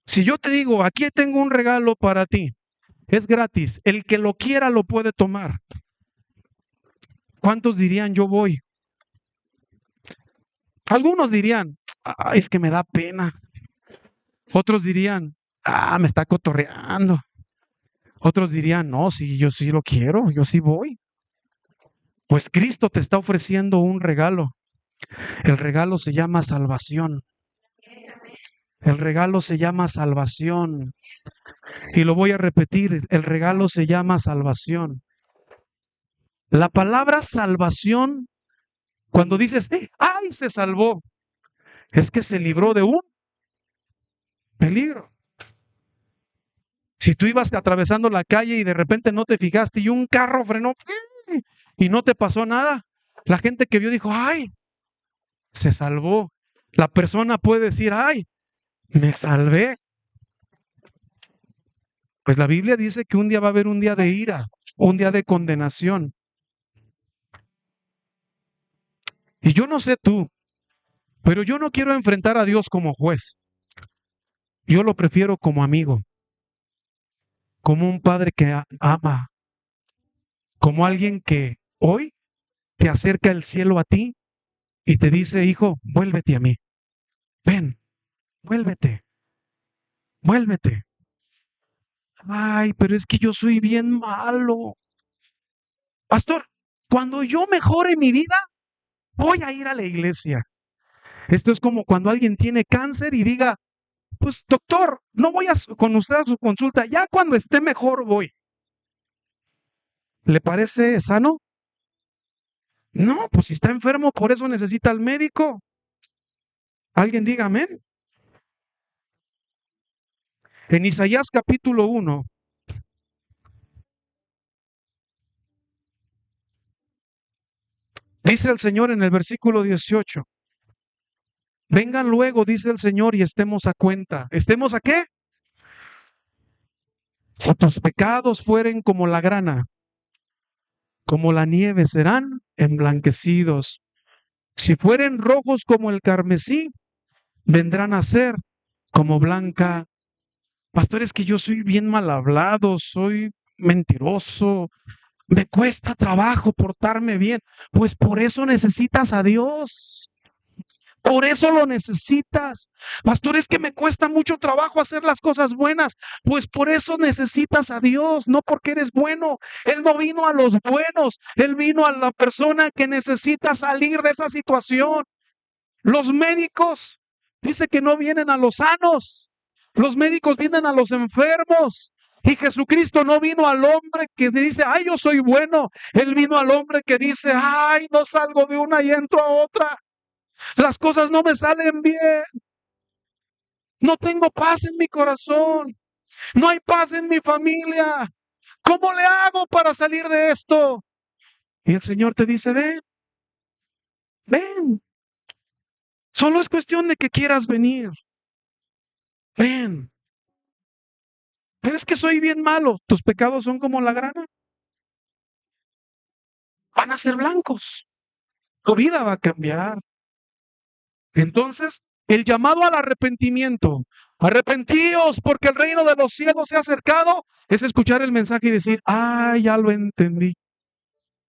Si yo te digo, aquí tengo un regalo para ti, es gratis, el que lo quiera lo puede tomar. ¿Cuántos dirían yo voy? Algunos dirían, es que me da pena. Otros dirían, me está cotorreando. Otros dirían, no, sí, yo sí lo quiero, yo sí voy. Pues Cristo te está ofreciendo un regalo. El regalo se llama salvación. El regalo se llama salvación. Y lo voy a repetir, el regalo se llama salvación. La palabra salvación, cuando dices, ¡ay, se salvó!, es que se libró de un peligro. Si tú ibas atravesando la calle y de repente no te fijaste y un carro frenó y no te pasó nada, la gente que vio dijo, ¡ay, se salvó! La persona puede decir, ¡ay, me salvé! Pues la Biblia dice que un día va a haber un día de ira, un día de condenación. Y yo no sé tú, pero yo no quiero enfrentar a Dios como juez. Yo lo prefiero como amigo, como un padre que ama, como alguien que hoy te acerca el cielo a ti y te dice, hijo, vuélvete a mí. Ven, vuélvete, vuélvete. Ay, pero es que yo soy bien malo. Pastor, cuando yo mejore mi vida, voy a ir a la iglesia. Esto es como cuando alguien tiene cáncer y diga, pues doctor, no voy con usted a su consulta, ya cuando esté mejor voy. ¿Le parece sano? No, pues si está enfermo, por eso necesita al médico. Alguien diga amén. En Isaías capítulo 1, dice el Señor en el versículo 18, vengan luego, dice el Señor, y estemos a cuenta. ¿Estemos a qué? Si tus pecados fueren como la grana, como la nieve serán emblanquecidos. Si fueren rojos como el carmesí, vendrán a ser como blanca. Pastor, es que yo soy bien mal hablado, soy mentiroso, me cuesta trabajo portarme bien. Pues por eso necesitas a Dios. Por eso lo necesitas. Pastor, es que me cuesta mucho trabajo hacer las cosas buenas. Pues por eso necesitas a Dios, no porque eres bueno. Él no vino a los buenos, Él vino a la persona que necesita salir de esa situación. Los médicos, dice que no vienen a los sanos. Los médicos vienen a los enfermos. Y Jesucristo no vino al hombre que dice, ay, yo soy bueno. Él vino al hombre que dice, ay, no salgo de una y entro a otra. Las cosas no me salen bien. No tengo paz en mi corazón. No hay paz en mi familia. ¿Cómo le hago para salir de esto? Y el Señor te dice, ven, ven. Solo es cuestión de que quieras venir. Ven. Pero es que soy bien malo. Tus pecados son como la grana. Van a ser blancos. Tu vida va a cambiar. Entonces, el llamado al arrepentimiento, arrepentíos porque el reino de los cielos se ha acercado, es escuchar el mensaje y decir, ya lo entendí.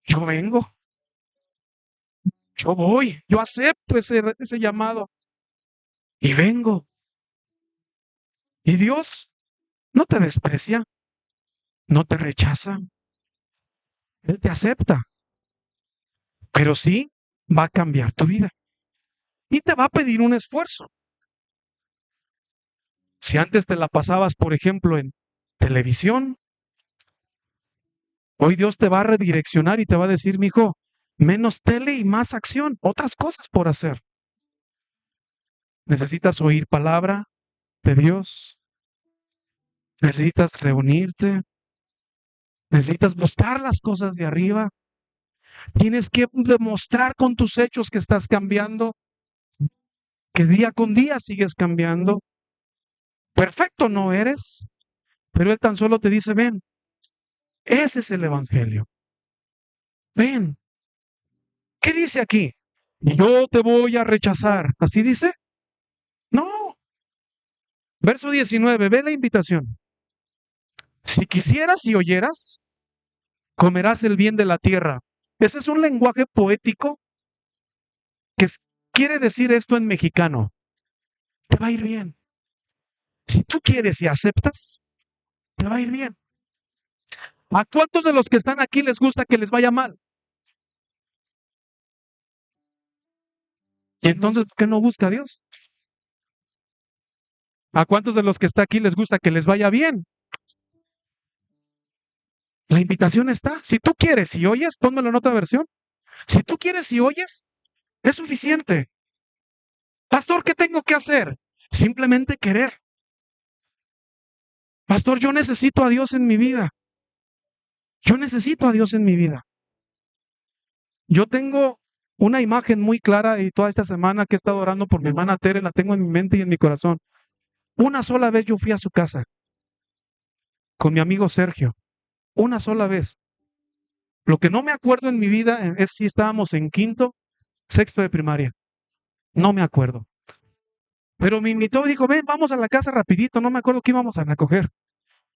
Yo vengo, yo voy, yo acepto ese llamado y vengo. Y Dios no te desprecia, no te rechaza, Él te acepta, pero sí va a cambiar tu vida y te va a pedir un esfuerzo. Si antes te la pasabas, por ejemplo, en televisión, hoy Dios te va a redireccionar y te va a decir, mijo, menos tele y más acción, otras cosas por hacer. Necesitas oír palabra de Dios, necesitas reunirte, necesitas buscar las cosas de arriba, tienes que demostrar con tus hechos que estás cambiando, que día con día sigues cambiando. Perfecto no eres, pero Él tan solo te dice, ven, ese es el Evangelio. Ven. ¿Qué dice aquí? Yo te voy a rechazar. ¿Así dice? No. Verso 19, ve la invitación. Si quisieras y oyeras, comerás el bien de la tierra. Ese es un lenguaje poético que quiere decir esto en mexicano. Te va a ir bien. Si tú quieres y aceptas, te va a ir bien. ¿A cuántos de los que están aquí les gusta que les vaya mal? Y entonces, ¿por qué no busca a Dios? ¿A cuántos de los que está aquí les gusta que les vaya bien? La invitación está. Si tú quieres y oyes, pónmelo en otra versión. Si tú quieres y oyes, es suficiente. Pastor, ¿qué tengo que hacer? Simplemente querer. Pastor, yo necesito a Dios en mi vida. Yo necesito a Dios en mi vida. Yo tengo una imagen muy clara y toda esta semana que he estado orando por mi hermana Tere, la tengo en mi mente y en mi corazón. Una sola vez yo fui a su casa con mi amigo Sergio. Una sola vez. Lo que no me acuerdo en mi vida es si estábamos en quinto, sexto de primaria. No me acuerdo. Pero me invitó y dijo, ven, vamos a la casa rapidito. No me acuerdo qué íbamos a recoger.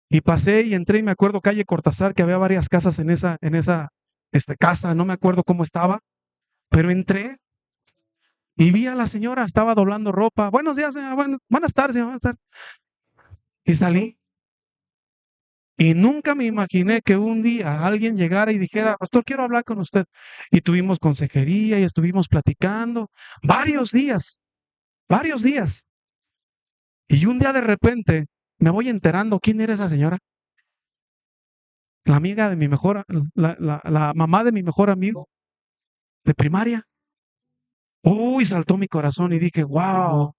Y pasé y entré y me acuerdo calle Cortázar, que había varias casas en esa casa. No me acuerdo cómo estaba. Pero entré y vi a la señora, estaba doblando ropa. Buenos días, señora. Buenas tardes, señora. Buenas tardes. Y salí. Y nunca me imaginé que un día alguien llegara y dijera, pastor, quiero hablar con usted. Y tuvimos consejería y estuvimos platicando varios días. Y un día de repente me voy enterando quién era esa señora. La amiga de mi la mamá de mi mejor amigo de primaria. Uy, saltó mi corazón y dije, wow.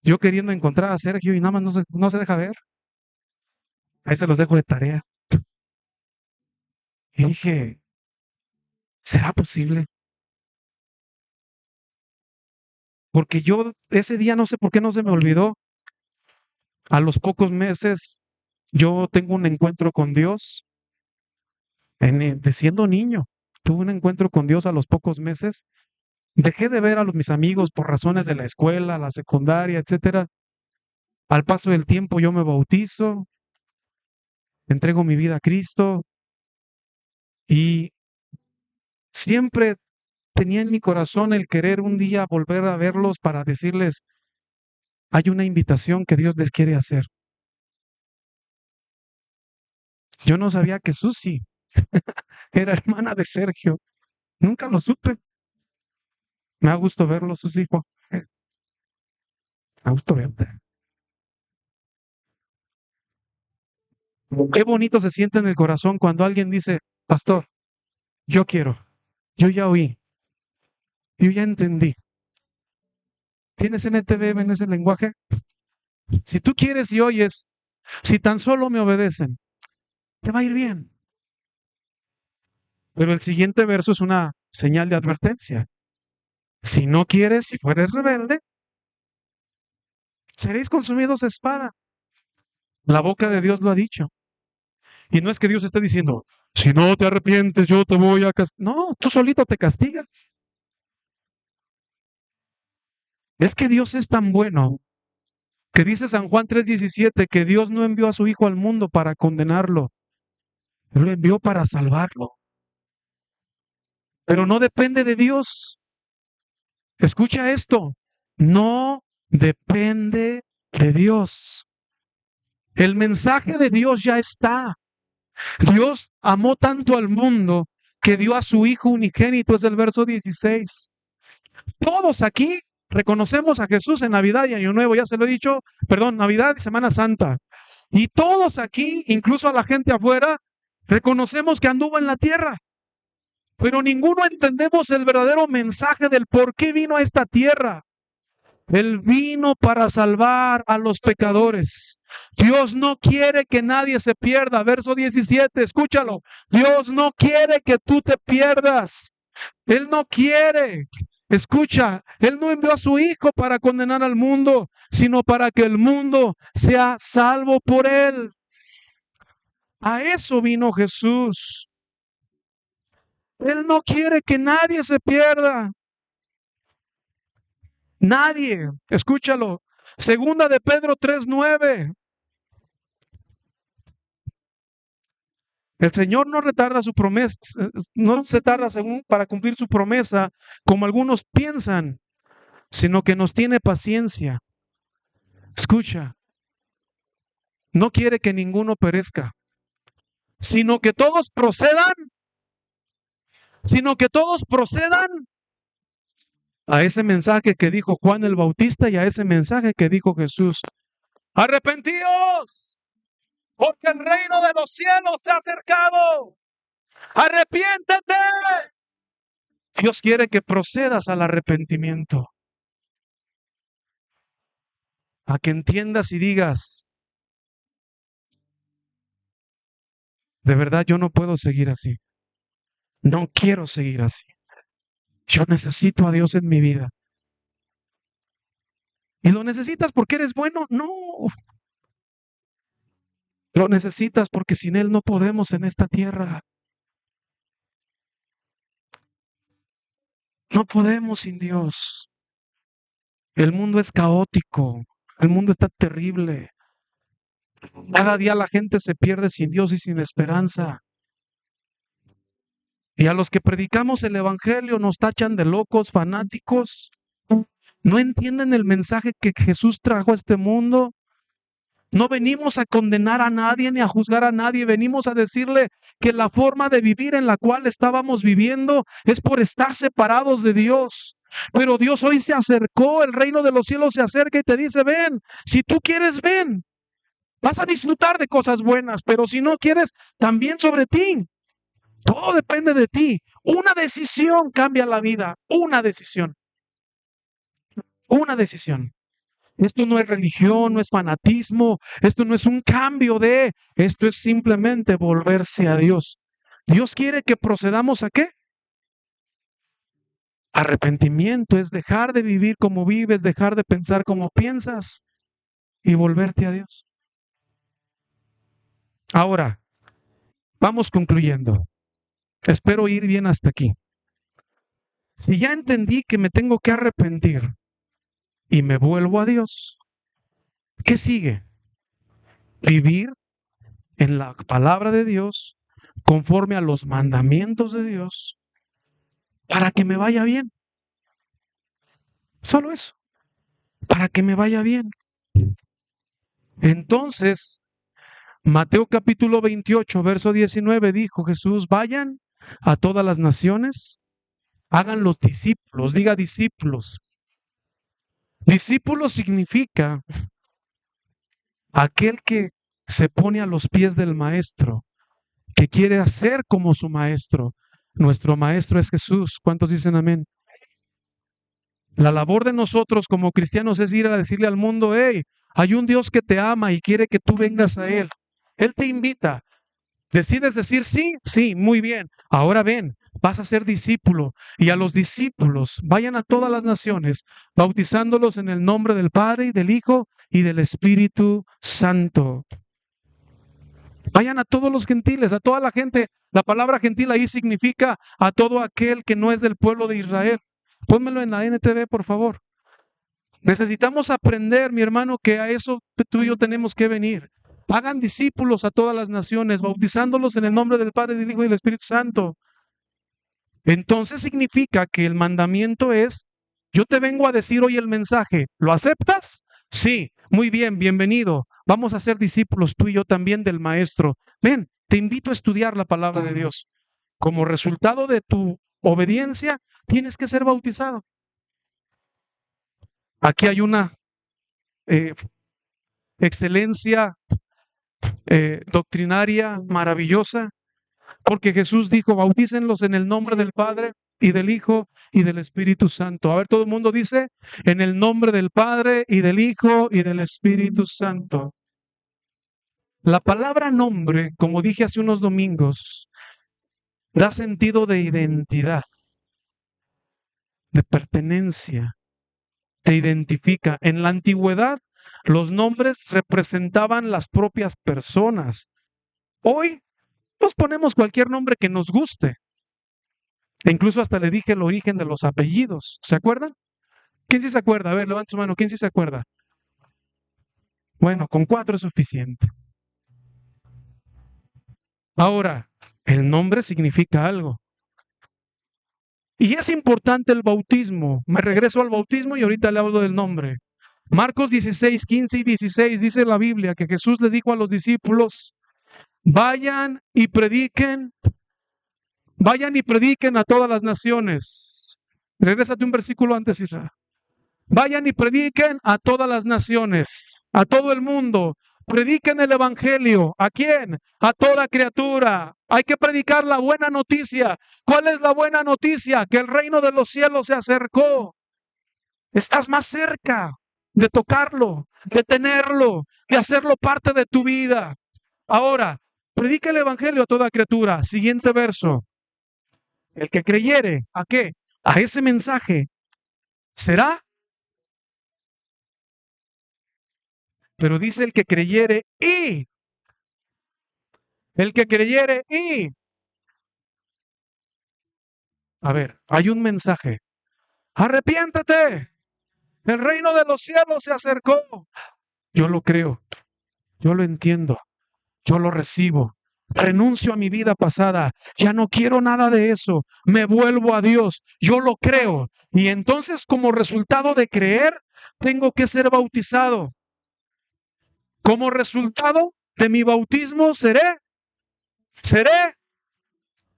Yo queriendo encontrar a Sergio y nada más no se deja ver. Ahí se los dejo de tarea. Y dije, ¿será posible? Porque yo ese día no sé por qué no se me olvidó. A los pocos meses yo tengo un encuentro con Dios. De siendo niño, tuve un encuentro con Dios a los pocos meses. Dejé de ver a mis amigos por razones de la escuela, la secundaria, etcétera. Al paso del tiempo yo me bautizo, entrego mi vida a Cristo y siempre tenía en mi corazón el querer un día volver a verlos para decirles, hay una invitación que Dios les quiere hacer. Yo no sabía que Susi era hermana de Sergio. Nunca lo supe. Me da gusto verlo, sus hijos. Me da gusto verte. Qué bonito se siente en el corazón cuando alguien dice, pastor, yo quiero, yo ya oí, yo ya entendí. ¿Tienes NTV en ese lenguaje? Si tú quieres y oyes, si tan solo me obedecen, te va a ir bien. Pero el siguiente verso es una señal de advertencia. Si no quieres, si fueres rebelde, seréis consumidos a espada. La boca de Dios lo ha dicho. Y no es que Dios esté diciendo, si no te arrepientes, yo te voy a castigar. No, tú solito te castigas. Es que Dios es tan bueno que dice San Juan 3:17 que Dios no envió a su Hijo al mundo para condenarlo, Él lo envió para salvarlo. Pero no depende de Dios. Escucha esto, no depende de Dios. El mensaje de Dios ya está. Dios amó tanto al mundo que dio a su Hijo unigénito, es el verso 16. Todos aquí reconocemos a Jesús en Navidad y Año Nuevo, ya se lo he dicho, perdón, Navidad y Semana Santa. Y todos aquí, incluso a la gente afuera, reconocemos que anduvo en la tierra. Pero ninguno entendemos el verdadero mensaje del por qué vino a esta tierra. Él vino para salvar a los pecadores. Dios no quiere que nadie se pierda. Verso 17, escúchalo. Dios no quiere que tú te pierdas. Él no quiere. Escucha, Él no envió a su Hijo para condenar al mundo, sino para que el mundo sea salvo por Él. A eso vino Jesús. Él no quiere que nadie se pierda. Nadie. Escúchalo. Segunda de Pedro 3:9. El Señor no retarda su promesa, no se tarda según para cumplir su promesa, como algunos piensan, sino que nos tiene paciencia. Escucha, no quiere que ninguno perezca, sino que todos procedan, a ese mensaje que dijo Juan el Bautista y a ese mensaje que dijo Jesús. Arrepentíos, porque el reino de los cielos se ha acercado. Arrepiéntete. Dios quiere que procedas al arrepentimiento. A que entiendas y digas, de verdad yo no puedo seguir así. No quiero seguir así. Yo necesito a Dios en mi vida. ¿Y lo necesitas porque eres bueno? No. Lo necesitas porque sin Él no podemos en esta tierra. No podemos sin Dios. El mundo es caótico. El mundo está terrible. Cada día la gente se pierde sin Dios y sin esperanza. Y a los que predicamos el Evangelio nos tachan de locos, fanáticos. No entienden el mensaje que Jesús trajo a este mundo. No venimos a condenar a nadie ni a juzgar a nadie. Venimos a decirle que la forma de vivir en la cual estábamos viviendo es por estar separados de Dios. Pero Dios hoy se acercó, el reino de los cielos se acerca y te dice, ven, si tú quieres, ven. Vas a disfrutar de cosas buenas, pero si no quieres, también sobre ti. Todo depende de ti. Una decisión cambia la vida. Una decisión. Una decisión. Esto no es religión, no es fanatismo. Esto no es un cambio de. Esto es simplemente volverse a Dios. Dios quiere que procedamos a ¿qué? Arrepentimiento es dejar de vivir como vives, dejar de pensar como piensas y volverte a Dios. Ahora, vamos concluyendo. Espero ir bien hasta aquí. Si ya entendí que me tengo que arrepentir y me vuelvo a Dios, ¿qué sigue? Vivir en la palabra de Dios, conforme a los mandamientos de Dios, para que me vaya bien. Solo eso, para que me vaya bien. Entonces, Mateo capítulo 28, verso 19 dijo Jesús, vayan a todas las naciones, hagan los discípulos, diga discípulos. Discípulo significa aquel que se pone a los pies del maestro, que quiere hacer como su maestro. Nuestro maestro es Jesús. ¿Cuántos dicen amén? La labor de nosotros como cristianos es ir a decirle al mundo, hey, hay un Dios que te ama y quiere que tú vengas a Él. Él te invita. ¿Decides decir sí? Sí, muy bien. Ahora ven, vas a ser discípulo. Y a los discípulos, vayan a todas las naciones, bautizándolos en el nombre del Padre y del Hijo y del Espíritu Santo. Vayan a todos los gentiles, a toda la gente. La palabra gentil ahí significa a todo aquel que no es del pueblo de Israel. Pónmelo en la NTV, por favor. Necesitamos aprender, mi hermano, que a eso tú y yo tenemos que venir. Hagan discípulos a todas las naciones, bautizándolos en el nombre del Padre, del Hijo y del Espíritu Santo. Entonces significa que el mandamiento es, yo te vengo a decir hoy el mensaje, ¿lo aceptas? Sí, muy bien, bienvenido. Vamos a ser discípulos tú y yo también del Maestro. Ven, te invito a estudiar la palabra de Dios. Como resultado de tu obediencia, tienes que ser bautizado. Aquí hay una excelencia doctrinaria maravillosa, porque Jesús dijo, bautícenlos en el nombre del Padre y del Hijo y del Espíritu Santo. A ver, todo el mundo dice, en el nombre del Padre y del Hijo y del Espíritu Santo. La palabra nombre, como dije hace unos domingos, da sentido de identidad, de pertenencia, te identifica. En la antigüedad, los nombres representaban las propias personas. Hoy nos ponemos cualquier nombre que nos guste. E incluso hasta le dije el origen de los apellidos. ¿Se acuerdan? ¿Quién sí se acuerda? A ver, levanta su mano. ¿Quién sí se acuerda? Bueno, con 4 es suficiente. Ahora, el nombre significa algo. Y es importante el bautismo. Me regreso al bautismo y ahorita le hablo del nombre. Marcos 16, 15 y 16 dice la Biblia que Jesús le dijo a los discípulos, vayan y prediquen a todas las naciones. Regrésate un versículo antes, Israel. Vayan y prediquen a todas las naciones, a todo el mundo. Prediquen el evangelio. ¿A quién? A toda criatura. Hay que predicar la buena noticia. ¿Cuál es la buena noticia? Que el reino de los cielos se acercó. Estás más cerca de tocarlo, de tenerlo, de hacerlo parte de tu vida. Ahora, predica el evangelio a toda criatura. Siguiente verso. El que creyere, ¿a qué? A ese mensaje será. Pero dice el que creyere y. El que creyere y. A ver, hay un mensaje. Arrepiéntate. El reino de los cielos se acercó. Yo lo creo. Yo lo entiendo. Yo lo recibo. Renuncio a mi vida pasada. Ya no quiero nada de eso. Me vuelvo a Dios. Yo lo creo. Y entonces, como resultado de creer, tengo que ser bautizado. Como resultado de mi bautismo, seré.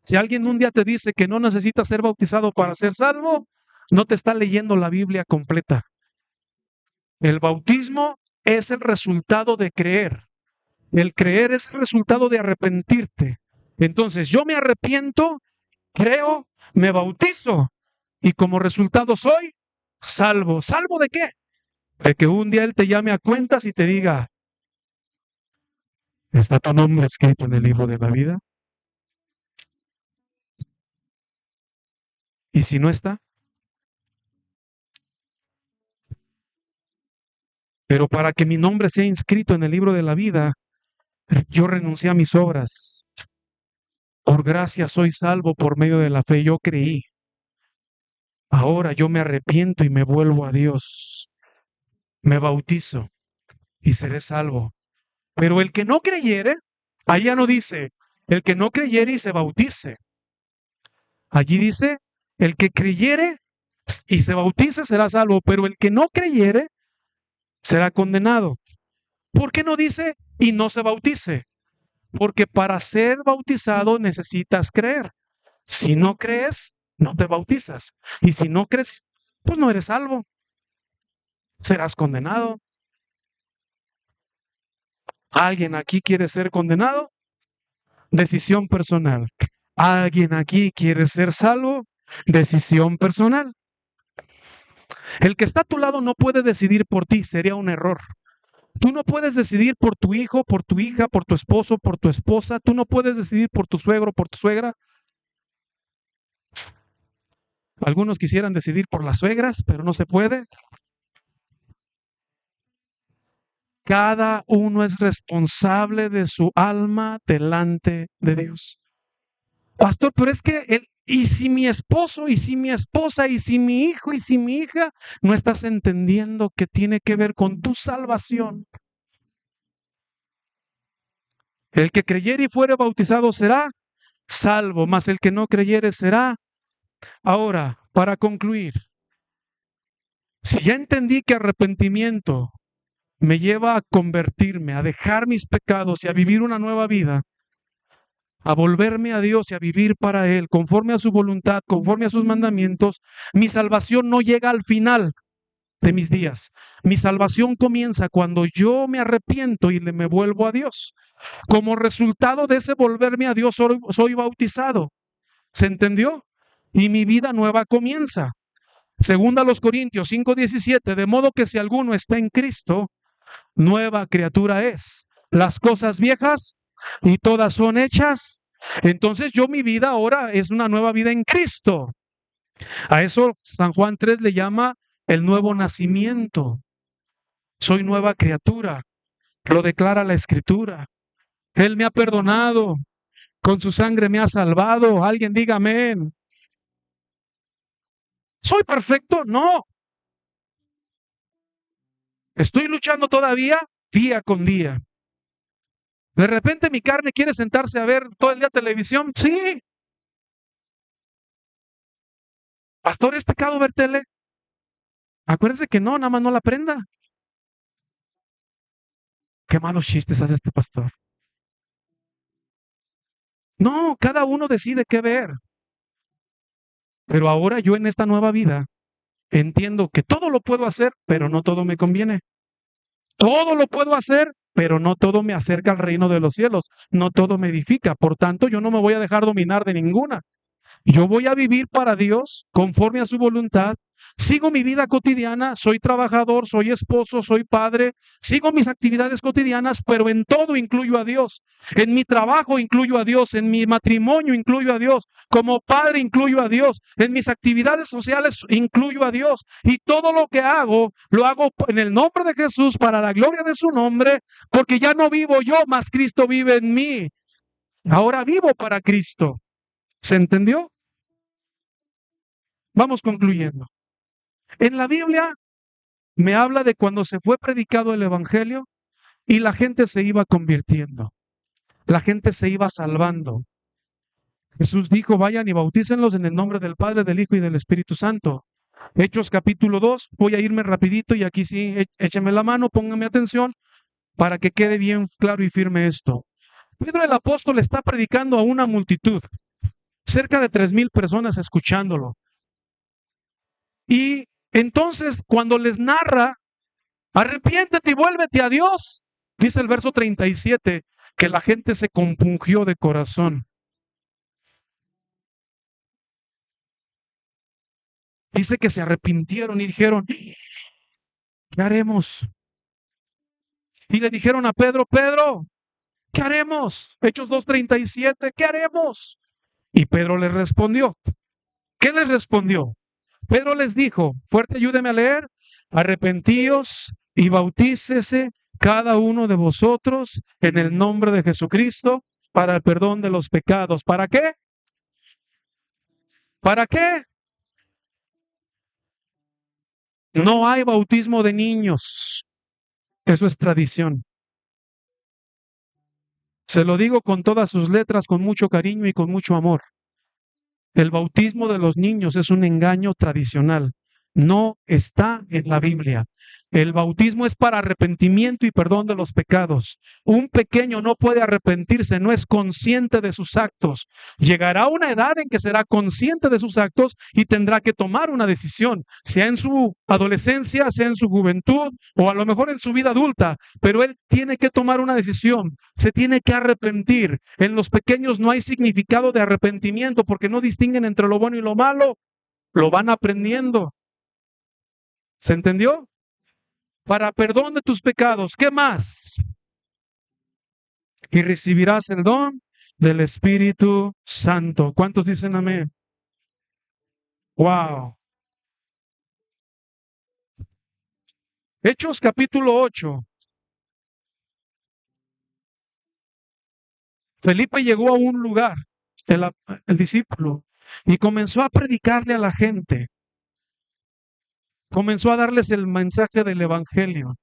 Si alguien un día te dice que no necesita ser bautizado para ser salvo, no te está leyendo la Biblia completa. El bautismo es el resultado de creer. El creer es el resultado de arrepentirte. Entonces, yo me arrepiento, creo, me bautizo y como resultado soy salvo. ¿Salvo de qué? De que un día Él te llame a cuentas y te diga, ¿está tu nombre escrito en el libro de la vida? ¿Y si no está? Pero para que mi nombre sea inscrito en el libro de la vida, yo renuncié a mis obras. Por gracia soy salvo por medio de la fe. Yo creí. Ahora yo me arrepiento y me vuelvo a Dios. Me bautizo y seré salvo. Pero el que no creyere, allá no dice, el que no creyere y se bautice. Allí dice, El que creyere y se bautice será salvo, pero el que no creyere será condenado. ¿Por qué no dice y no se bautice? Porque para ser bautizado necesitas creer. Si no crees, no te bautizas. Y si no crees, pues no eres salvo. Serás condenado. ¿Alguien aquí quiere ser condenado? Decisión personal. ¿Alguien aquí quiere ser salvo? Decisión personal. El que está a tu lado no puede decidir por ti, sería un error. Tú no puedes decidir por tu hijo, por tu hija, por tu esposo, por tu esposa. Tú no puedes decidir por tu suegro, por tu suegra. Algunos quisieran decidir por las suegras, pero no se puede. Cada uno es responsable de su alma delante de Dios. Pastor, pero es que y si mi esposo, y si mi esposa, y si mi hijo, y si mi hija, no estás entendiendo que tiene que ver con tu salvación. El que creyere y fuere bautizado será salvo, mas el que no creyere será. Ahora, para concluir, si ya entendí que arrepentimiento me lleva a convertirme, a dejar mis pecados y a vivir una nueva vida, a volverme a Dios y a vivir para Él, conforme a su voluntad, conforme a sus mandamientos, mi salvación no llega al final de mis días. Mi salvación comienza cuando yo me arrepiento y me vuelvo a Dios. Como resultado de ese volverme a Dios, soy bautizado. ¿Se entendió? Y mi vida nueva comienza. Segunda a los Corintios 5:17, de modo que si alguno está en Cristo, nueva criatura es. Las cosas viejas y todas son hechas. Entonces mi vida ahora es una nueva vida en Cristo. A eso San Juan 3 le llama el nuevo nacimiento. Soy nueva criatura. Lo declara la Escritura. Él me ha perdonado. Con su sangre me ha salvado. Alguien diga amén. ¿Soy perfecto? No. Estoy luchando todavía día con día. De repente mi carne quiere sentarse a ver todo el día televisión. Sí. Pastor, ¿es pecado ver tele? Acuérdense que no, nada más no la prenda. Qué malos chistes hace este pastor. No, cada uno decide qué ver. Pero ahora yo en esta nueva vida entiendo que todo lo puedo hacer, pero no todo me conviene. Todo lo puedo hacer, pero no todo me acerca al reino de los cielos. No todo me edifica. Por tanto, yo no me voy a dejar dominar de ninguna. Yo voy a vivir para Dios conforme a su voluntad. Sigo mi vida cotidiana, soy trabajador, soy esposo, soy padre, sigo mis actividades cotidianas, pero en todo incluyo a Dios. En mi trabajo incluyo a Dios, en mi matrimonio incluyo a Dios, como padre incluyo a Dios, en mis actividades sociales incluyo a Dios. Y todo lo que hago, lo hago en el nombre de Jesús, para la gloria de su nombre, porque ya no vivo yo, mas Cristo vive en mí. Ahora vivo para Cristo. ¿Se entendió? Vamos concluyendo. En la Biblia me habla de cuando se fue predicado el Evangelio y la gente se iba convirtiendo. La gente se iba salvando. Jesús dijo, vayan y bautícenlos en el nombre del Padre, del Hijo y del Espíritu Santo. Hechos capítulo 2, voy a irme rapidito y aquí sí, écheme la mano, póngame atención para que quede bien claro y firme esto. Pedro el apóstol está predicando a una multitud, cerca de 3,000 personas escuchándolo. Y entonces cuando les narra, arrepiéntete y vuélvete a Dios, dice el verso 37, que la gente se compungió de corazón. Dice que se arrepintieron y dijeron, ¿qué haremos? Y le dijeron a Pedro, Pedro, ¿qué haremos? Hechos 2:37, ¿qué haremos? Y Pedro les respondió. ¿Qué les respondió? Pedro les dijo, fuerte, ayúdeme a leer, arrepentíos y bautícese cada uno de vosotros en el nombre de Jesucristo para el perdón de los pecados. ¿Para qué? ¿Para qué? No hay bautismo de niños. Eso es tradición. Se lo digo con todas sus letras, con mucho cariño y con mucho amor. El bautismo de los niños es un engaño tradicional. No está en la Biblia. El bautismo es para arrepentimiento y perdón de los pecados. Un pequeño no puede arrepentirse, no es consciente de sus actos. Llegará una edad en que será consciente de sus actos y tendrá que tomar una decisión, sea en su adolescencia, sea en su juventud o a lo mejor en su vida adulta, pero él tiene que tomar una decisión, se tiene que arrepentir. En los pequeños no hay significado de arrepentimiento porque no distinguen entre lo bueno y lo malo, lo van aprendiendo. ¿Se entendió? Para perdón de tus pecados. ¿Qué más? Y recibirás el don del Espíritu Santo. ¿Cuántos dicen amén? Wow. Hechos capítulo 8. Felipe llegó a un lugar, el discípulo, y comenzó a predicarle a la gente. Comenzó a darles el mensaje del Evangelio.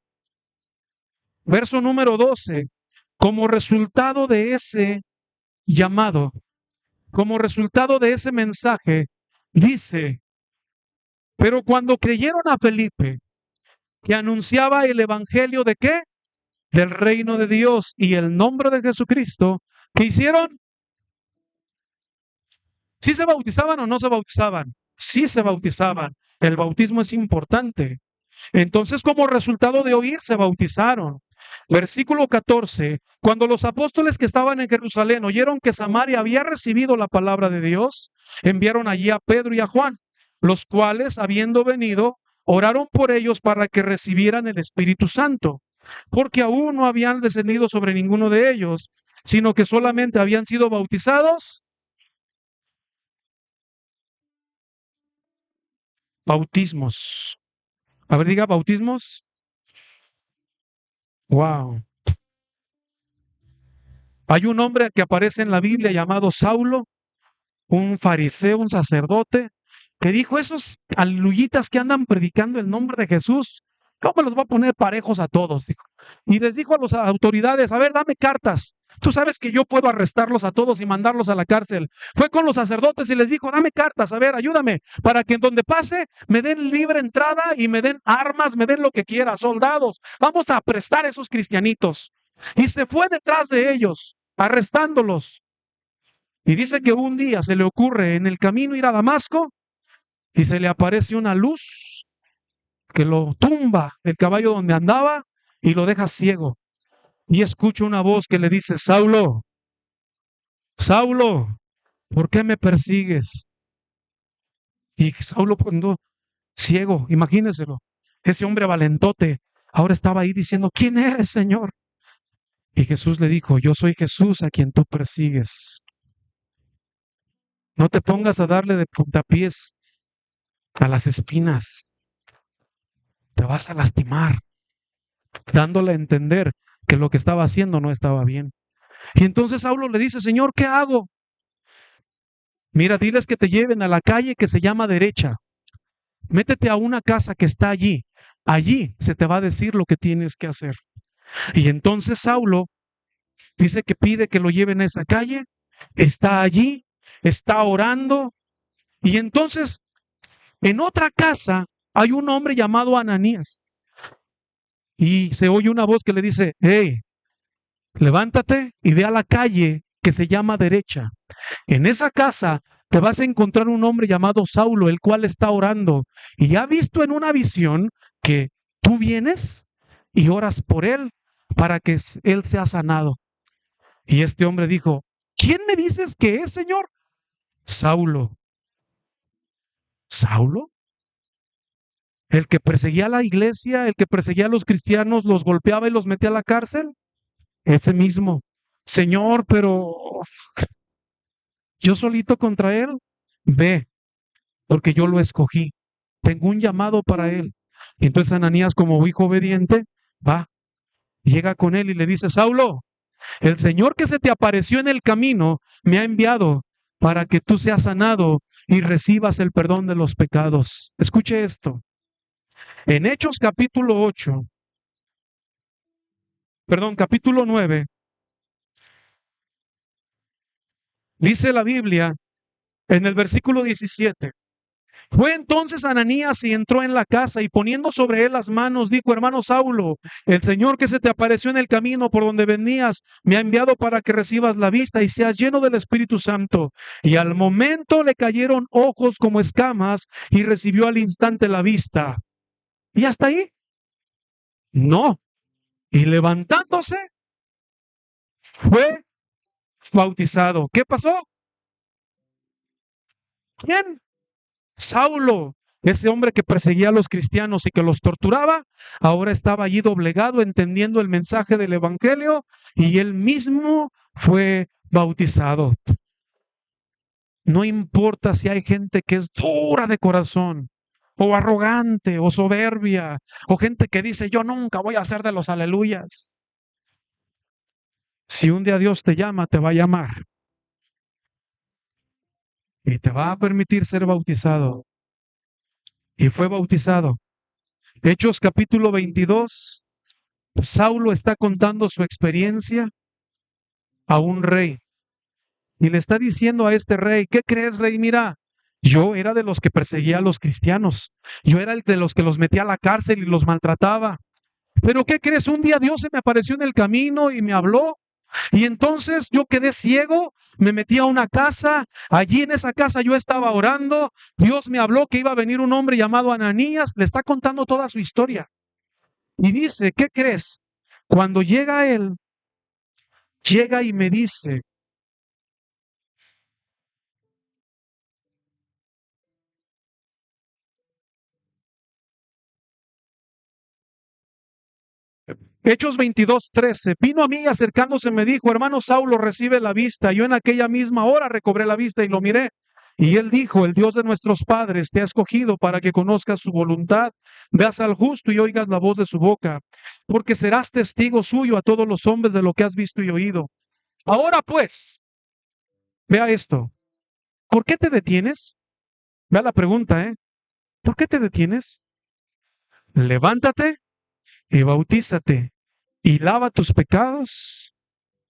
Verso número 12. Como resultado de ese llamado, como resultado de ese mensaje, dice, pero cuando creyeron a Felipe, que anunciaba el Evangelio de qué? Del reino de Dios y el nombre de Jesucristo, ¿qué hicieron? ¿Sí se bautizaban o no se bautizaban? Sí se bautizaban. El bautismo es importante. Entonces, como resultado de oír, se bautizaron. Versículo 14. Cuando los apóstoles que estaban en Jerusalén oyeron que Samaria había recibido la palabra de Dios, enviaron allí a Pedro y a Juan, los cuales, habiendo venido, oraron por ellos para que recibieran el Espíritu Santo, porque aún no habían descendido sobre ninguno de ellos, sino que solamente habían sido bautizados. Bautismos. A ver, diga bautismos. Wow. Hay un hombre que aparece en la Biblia llamado Saulo, un fariseo, un sacerdote, que dijo, esos aleluyitas que andan predicando el nombre de Jesús, ¿cómo los va a poner parejos a todos? Dijo. Y les dijo a las autoridades, a ver, dame cartas. Tú sabes que yo puedo arrestarlos a todos y mandarlos a la cárcel. Fue con los sacerdotes y les dijo, dame cartas, a ver, ayúdame, para que en donde pase me den libre entrada y me den armas, me den lo que quiera, soldados. Vamos a prestar a esos cristianitos. Y se fue detrás de ellos, arrestándolos. Y dice que un día se le ocurre en el camino ir a Damasco y se le aparece una luz que lo tumba del caballo donde andaba y lo deja ciego. Y escucha una voz que le dice, Saulo, Saulo, ¿por qué me persigues? Y Saulo cuando ciego, imagínenselo, ese hombre valentote, ahora estaba ahí diciendo, ¿quién eres, Señor? Y Jesús le dijo, yo soy Jesús a quien tú persigues. No te pongas a darle de puntapiés a las espinas, te vas a lastimar, dándole a entender que lo que estaba haciendo no estaba bien. Y entonces Saulo le dice, Señor, ¿qué hago? Mira, diles que te lleven a la calle que se llama derecha. Métete a una casa que está allí. Allí se te va a decir lo que tienes que hacer. Y entonces Saulo dice que pide que lo lleven a esa calle. Está allí, está orando. Y entonces en otra casa hay un hombre llamado Ananías. Y se oye una voz que le dice, hey, levántate y ve a la calle que se llama derecha. En esa casa te vas a encontrar un hombre llamado Saulo, el cual está orando y ha visto en una visión que tú vienes y oras por él para que él sea sanado. Y este hombre dijo, ¿quién me dices que es, Señor? Saulo. ¿Saulo? El que perseguía a la iglesia, el que perseguía a los cristianos, los golpeaba y los metía a la cárcel. Ese mismo. Señor, pero yo solito contra él. Ve, porque yo lo escogí. Tengo un llamado para él. Y entonces Ananías, como hijo obediente, va, llega con él y le dice, Saulo, el Señor que se te apareció en el camino me ha enviado para que tú seas sanado y recibas el perdón de los pecados. Escuche esto. En Hechos capítulo 8, capítulo 9, dice la Biblia En el versículo 17. Fue entonces Ananías y entró en la casa y poniendo sobre él las manos, dijo: hermano Saulo, el Señor que se te apareció en el camino por donde venías, me ha enviado para que recibas la vista y seas lleno del Espíritu Santo. Y al momento le cayeron ojos como escamas y recibió al instante la vista. ¿Y hasta ahí? No. Y levantándose, fue bautizado. ¿Qué pasó? ¿Quién? Saulo, ese hombre que perseguía a los cristianos y que los torturaba, ahora estaba allí doblegado, entendiendo el mensaje del evangelio, y él mismo fue bautizado. No importa si hay gente que es dura de corazón, o arrogante, o soberbia, o gente que dice: yo nunca voy a hacer de los aleluyas. Si un día Dios te llama, te va a llamar y te va a permitir ser bautizado. Y fue bautizado. Hechos capítulo 22. Saulo está contando su experiencia a un rey y le está diciendo a este rey: ¿qué crees, rey? Mira, yo era de los que perseguía a los cristianos, yo era el de los que los metía a la cárcel y los maltrataba. Pero ¿qué crees? Un día Dios se me apareció en el camino y me habló. Y entonces yo quedé ciego, me metí a una casa, allí en esa casa yo estaba orando, Dios me habló que iba a venir un hombre llamado Ananías, le está contando toda su historia. Y dice: ¿qué crees? Cuando llega él, llega y me dice: Hechos 22:13, vino a mí y acercándose me dijo: hermano Saulo, recibe la vista. Yo en aquella misma hora recobré la vista y lo miré. Y él dijo: el Dios de nuestros padres te ha escogido para que conozcas su voluntad, veas al justo y oigas la voz de su boca, porque serás testigo suyo a todos los hombres de lo que has visto y oído. Ahora pues, vea esto, ¿por qué te detienes? Vea la pregunta, ¿eh? ¿Por qué te detienes? Levántate y bautízate y lava tus pecados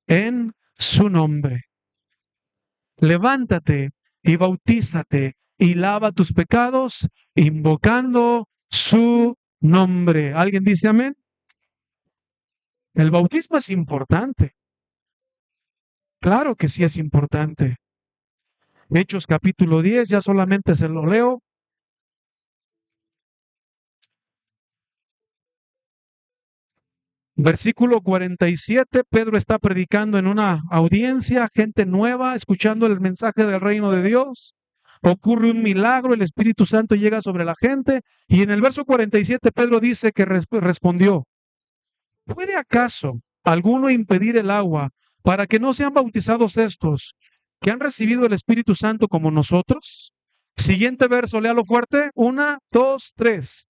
en su nombre. Levántate y bautízate y lava tus pecados invocando su nombre. ¿Alguien dice amén? El bautismo es importante. Claro que sí es importante. Hechos capítulo 10, ya solamente se lo leo. Versículo 47, Pedro está predicando en una audiencia, gente nueva, escuchando el mensaje del reino de Dios. Ocurre un milagro, el Espíritu Santo llega sobre la gente y en el verso 47 Pedro dice que respondió: ¿puede acaso alguno impedir el agua para que no sean bautizados estos que han recibido el Espíritu Santo como nosotros? Siguiente verso, léalo fuerte. 1, 2, 3.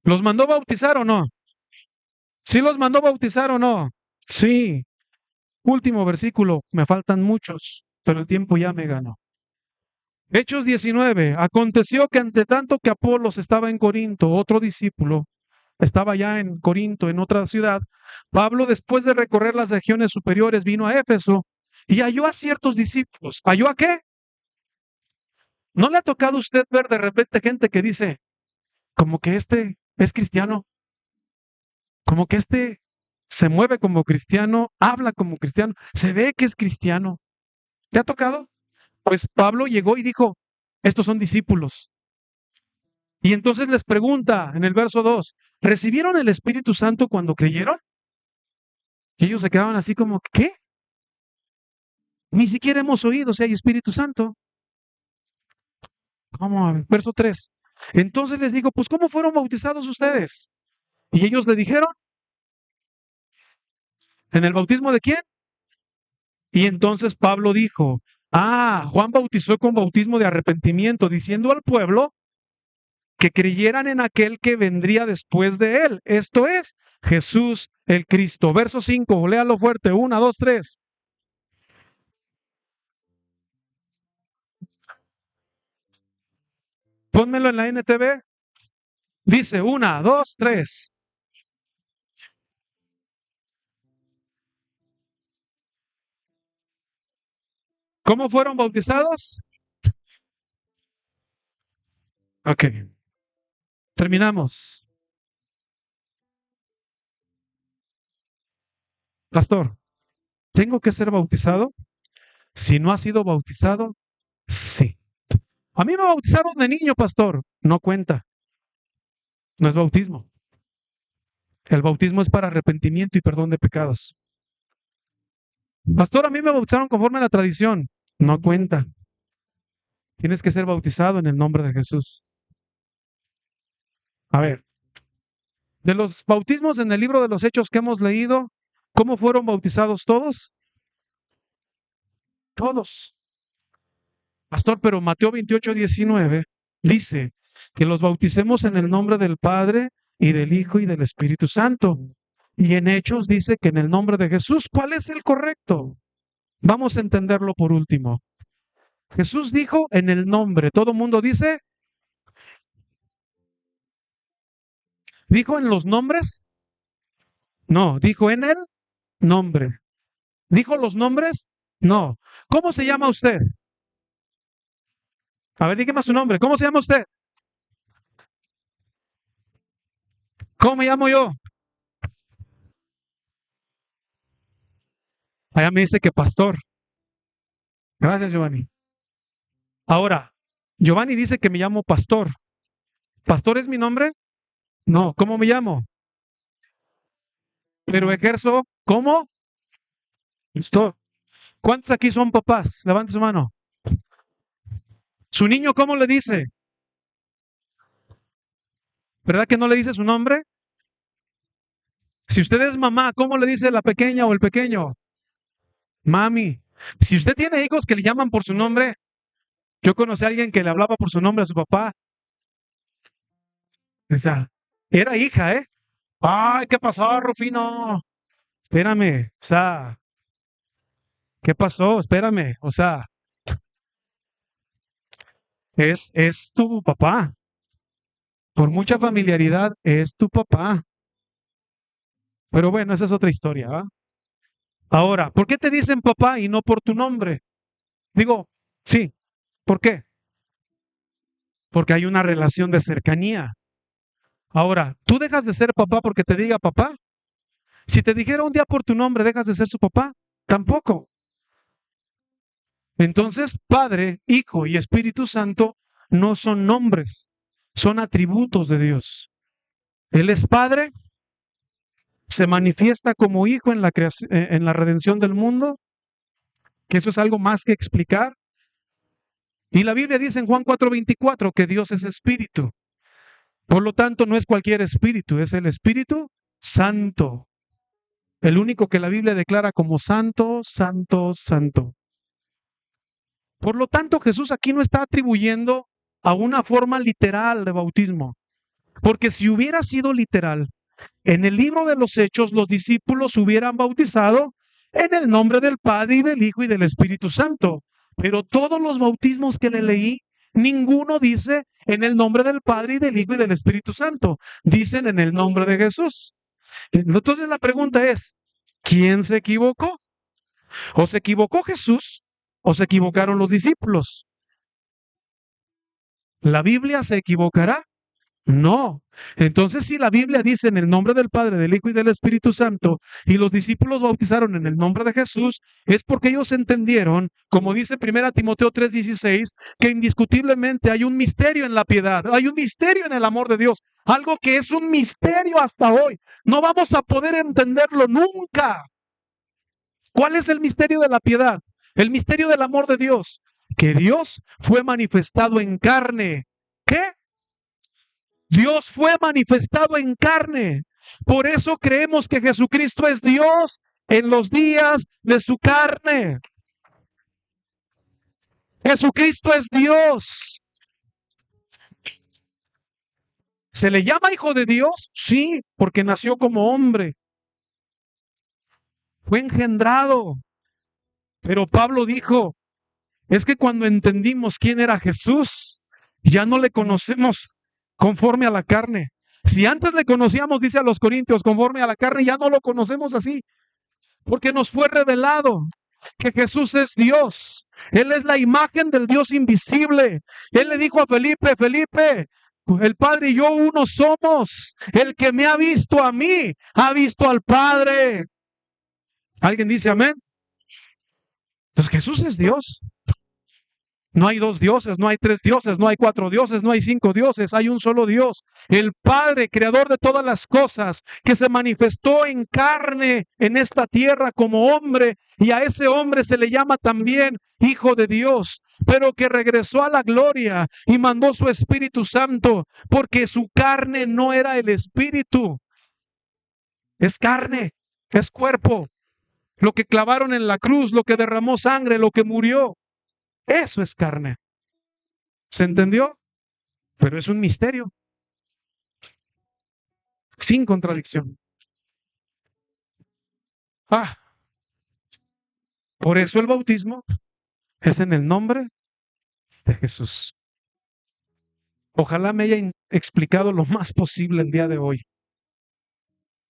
¿Los mandó bautizar o no? ¿Sí los mandó bautizar o no? Sí. Último versículo, me faltan muchos, pero el tiempo ya me ganó. Hechos 19. Aconteció que entre tanto que Apolos estaba en Corinto, otro discípulo estaba ya en Corinto, en otra ciudad, Pablo, después de recorrer las regiones superiores, vino a Éfeso y halló a ciertos discípulos. ¿Halló a qué? ¿No le ha tocado a usted ver de repente gente que dice, como que este es cristiano, como que este se mueve como cristiano, habla como cristiano, se ve que es cristiano? ¿Le ha tocado? Pues Pablo llegó y dijo: estos son discípulos. Y entonces les pregunta en el verso 2, ¿recibieron el Espíritu Santo cuando creyeron? Y ellos se quedaban así como: ¿qué? Ni siquiera hemos oído si hay Espíritu Santo. ¿Cómo? Verso 3. Entonces les digo: pues ¿cómo fueron bautizados ustedes? Y ellos le dijeron: ¿en el bautismo de quién? Y entonces Pablo dijo: Juan bautizó con bautismo de arrepentimiento, diciendo al pueblo que creyeran en aquel que vendría después de él, esto es, Jesús el Cristo. Verso 5, léalo fuerte, 1, 2, 3. Pónmelo en la NTV. Dice 1, 2, 3. ¿Cómo fueron bautizados? Ok, terminamos. Pastor, ¿tengo que ser bautizado? Si no ha sido bautizado, sí. A mí me bautizaron de niño, pastor. No cuenta, no es bautismo. El bautismo es para arrepentimiento y perdón de pecados. Pastor, a mí me bautizaron conforme a la tradición. No cuenta. Tienes que ser bautizado en el nombre de Jesús. A ver, de los bautismos en el libro de los Hechos que hemos leído, ¿cómo fueron bautizados todos? Todos. Pastor, pero Mateo 28:19 dice que los bauticemos en el nombre del Padre y del Hijo y del Espíritu Santo. Y en Hechos dice que en el nombre de Jesús. ¿Cuál es el correcto? Vamos a entenderlo por último. Jesús dijo en el nombre. Todo mundo dice, ¿dijo en los nombres? No, dijo en el nombre. ¿Dijo los nombres? No. ¿Cómo se llama usted? A ver, dígame su nombre. ¿Cómo se llama usted? ¿Cómo me llamo yo? Allá me dice que pastor. Gracias, Giovanni. Ahora, Giovanni dice que me llamo pastor. ¿Pastor es mi nombre? No. ¿Cómo me llamo? Pero ejerzo ¿cómo? Pastor. ¿Cuántos aquí son papás? Levante su mano. ¿Su niño cómo le dice? ¿Verdad que no le dice su nombre? Si usted es mamá, ¿cómo le dice la pequeña o el pequeño? Mami. Si usted tiene hijos que le llaman por su nombre, yo conocí a alguien que le hablaba por su nombre a su papá. O sea, era hija, ¿eh? Ay, ¿qué pasó, Rufino? Espérame, o sea, ¿qué pasó? Espérame, o sea, es tu papá. Por mucha familiaridad, es tu papá. Pero bueno, esa es otra historia, ¿va? Ahora, ¿por qué te dicen papá y no por tu nombre? Digo, sí, ¿por qué? Porque hay una relación de cercanía. Ahora, ¿tú dejas de ser papá porque te diga papá? Si te dijera un día por tu nombre, ¿dejas de ser su papá? Tampoco. Entonces, Padre, Hijo y Espíritu Santo no son nombres, son atributos de Dios. Él es Padre, se manifiesta como Hijo en en la redención del mundo, que eso es algo más que explicar. Y la Biblia dice en Juan 4:24 que Dios es Espíritu. Por lo tanto, no es cualquier espíritu, es el Espíritu Santo. El único que la Biblia declara como santo, santo, santo. Por lo tanto, Jesús aquí no está atribuyendo a una forma literal de bautismo. Porque si hubiera sido literal, en el libro de los Hechos los discípulos hubieran bautizado en el nombre del Padre y del Hijo y del Espíritu Santo. Pero todos los bautismos que le leí, ninguno dice en el nombre del Padre y del Hijo y del Espíritu Santo. Dicen en el nombre de Jesús. Entonces la pregunta es, ¿quién se equivocó? ¿O se equivocó Jesús o se equivocaron los discípulos? ¿La Biblia se equivocará? No. Entonces, si la Biblia dice en el nombre del Padre, del Hijo y del Espíritu Santo, y los discípulos bautizaron en el nombre de Jesús, es porque ellos entendieron, como dice 1 Timoteo 3:16, que indiscutiblemente hay un misterio en la piedad, hay un misterio en el amor de Dios, algo que es un misterio hasta hoy. No vamos a poder entenderlo nunca. ¿Cuál es el misterio de la piedad? El misterio del amor de Dios, que Dios fue manifestado en carne. ¿Qué? Dios fue manifestado en carne. Por eso creemos que Jesucristo es Dios en los días de su carne. Jesucristo es Dios. ¿Se le llama hijo de Dios? Sí, porque nació como hombre. Fue engendrado. Pero Pablo dijo, es que cuando entendimos quién era Jesús, ya no le conocemos conforme a la carne. Si antes le conocíamos, dice a los Corintios, conforme a la carne, ya no lo conocemos así, porque nos fue revelado que Jesús es Dios. Él es la imagen del Dios invisible. Él le dijo a Felipe, Felipe, el Padre y yo uno somos. El que me ha visto a mí, ha visto al Padre. ¿Alguien dice amén? Entonces Jesús es Dios. No hay dos dioses, no hay tres dioses, no hay cuatro dioses, no hay cinco dioses, hay un solo Dios, el Padre, creador de todas las cosas, que se manifestó en carne en esta tierra como hombre, y a ese hombre se le llama también Hijo de Dios, pero que regresó a la gloria y mandó su Espíritu Santo, porque su carne no era el Espíritu, es carne, es cuerpo, lo que clavaron en la cruz, lo que derramó sangre, lo que murió. Eso es carne. ¿Se entendió? Pero es un misterio, sin contradicción. Por eso el bautismo es en el nombre de Jesús. Ojalá me haya explicado lo más posible el día de hoy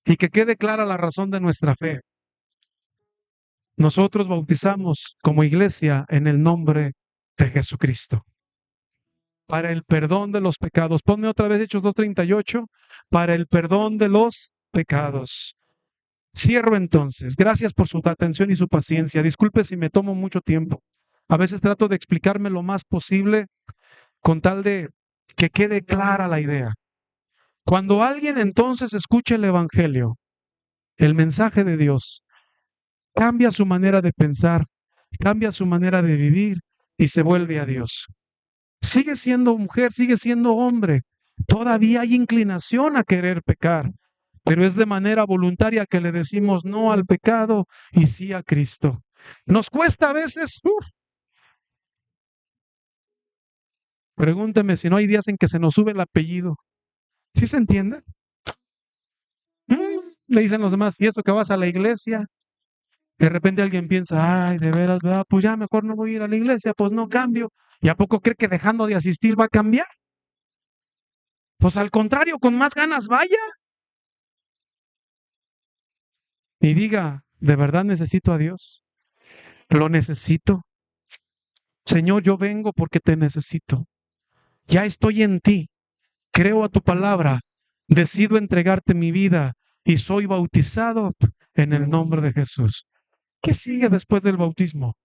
y que quede clara la razón de nuestra fe. Nosotros bautizamos como iglesia en el nombre de Jesucristo, para el perdón de los pecados. Ponme otra vez Hechos 2:38, para el perdón de los pecados. Cierro entonces. Gracias por su atención y su paciencia. Disculpe si me tomo mucho tiempo. A veces trato de explicarme lo más posible con tal de que quede clara la idea. Cuando alguien entonces escucha el Evangelio, el mensaje de Dios, cambia su manera de pensar, cambia su manera de vivir y se vuelve a Dios. Sigue siendo mujer, sigue siendo hombre. Todavía hay inclinación a querer pecar, pero es de manera voluntaria que le decimos no al pecado y sí a Cristo. Nos cuesta a veces. Pregúnteme si no hay días en que se nos sube el apellido. ¿Sí se entiende? Le dicen los demás, ¿y eso que vas a la iglesia? De repente alguien piensa, ay, de veras, ¿verdad? Pues ya mejor no voy a ir a la iglesia, pues no cambio. ¿Y a poco cree que dejando de asistir va a cambiar? Pues al contrario, con más ganas vaya. Y diga, ¿de verdad necesito a Dios? Lo necesito. Señor, yo vengo porque te necesito. Ya estoy en ti. Creo a tu palabra. Decido entregarte mi vida y soy bautizado en el nombre de Jesús. ¿Qué sigue después del bautismo?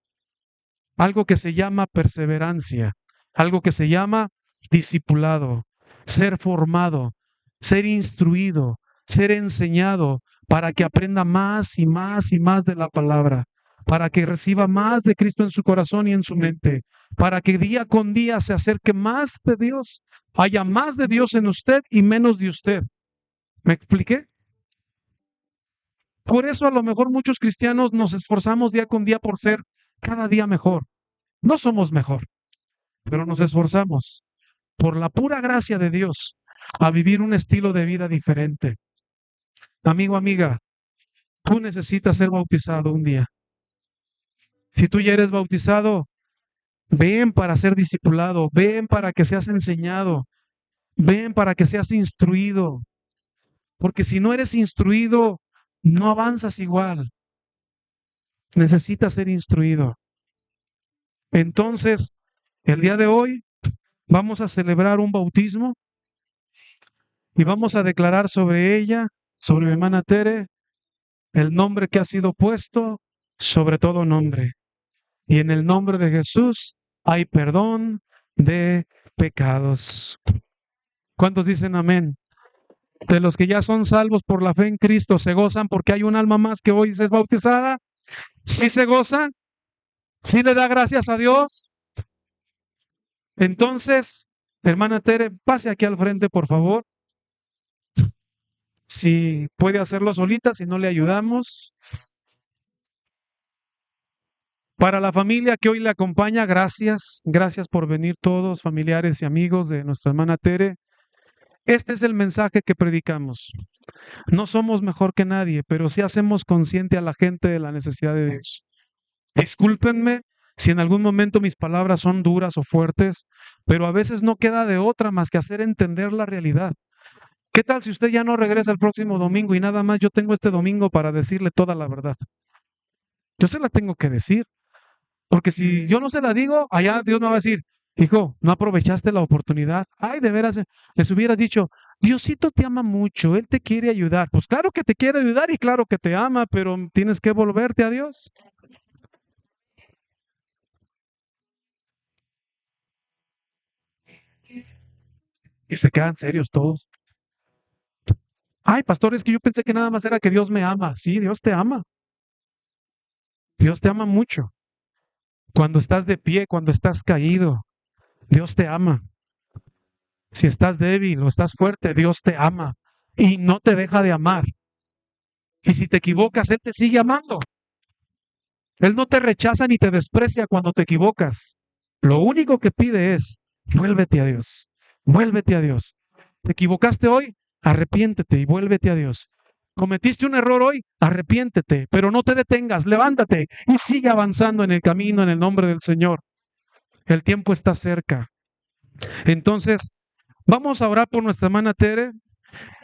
Algo que se llama perseverancia, algo que se llama discipulado, ser formado, ser instruido, ser enseñado para que aprenda más y más y más de la palabra, para que reciba más de Cristo en su corazón y en su mente, para que día con día se acerque más de Dios, haya más de Dios en usted y menos de usted. ¿Me expliqué? Por eso a lo mejor muchos cristianos nos esforzamos día con día por ser cada día mejor. No somos mejor, pero nos esforzamos por la pura gracia de Dios a vivir un estilo de vida diferente. Amigo, amiga, tú necesitas ser bautizado un día. Si tú ya eres bautizado, ven para ser discipulado, ven para que seas enseñado, ven para que seas instruido. Porque si no eres instruido, no avanzas igual. Necesitas ser instruido. Entonces, el día de hoy vamos a celebrar un bautismo y vamos a declarar sobre ella, sobre mi hermana Tere, el nombre que ha sido puesto sobre todo nombre. Y en el nombre de Jesús hay perdón de pecados. ¿Cuántos dicen amén? De los que ya son salvos por la fe en Cristo, ¿se gozan porque hay un alma más que hoy es bautizada? ¿Sí se goza? ¿Sí le da gracias a Dios? Entonces, hermana Tere, pase aquí al frente, por favor. Si puede hacerlo solita, si no le ayudamos. Para la familia que hoy le acompaña, gracias. Gracias por venir todos, familiares y amigos de nuestra hermana Tere. Este es el mensaje que predicamos. No somos mejor que nadie, pero sí hacemos consciente a la gente de la necesidad de Dios. Discúlpenme si en algún momento mis palabras son duras o fuertes, pero a veces no queda de otra más que hacer entender la realidad. ¿Qué tal si usted ya no regresa el próximo domingo y nada más yo tengo este domingo para decirle toda la verdad? Yo se la tengo que decir, porque si yo no se la digo, allá Dios me va a decir, hijo, no aprovechaste la oportunidad. Ay, de veras, les hubieras dicho, Diosito te ama mucho, Él te quiere ayudar. Pues claro que te quiere ayudar y claro que te ama, pero tienes que volverte a Dios. Y se quedan serios todos. Ay, pastor, es que yo pensé que nada más era que Dios me ama. Sí, Dios te ama. Dios te ama mucho. Cuando estás de pie, cuando estás caído, Dios te ama. Si estás débil o estás fuerte, Dios te ama y no te deja de amar. Y si te equivocas, Él te sigue amando. Él no te rechaza ni te desprecia cuando te equivocas. Lo único que pide es, vuélvete a Dios, vuélvete a Dios. ¿Te equivocaste hoy? Arrepiéntete y vuélvete a Dios. ¿Cometiste un error hoy? Arrepiéntete, pero no te detengas, levántate y sigue avanzando en el camino en el nombre del Señor. El tiempo está cerca. Entonces, vamos a orar por nuestra hermana Tere.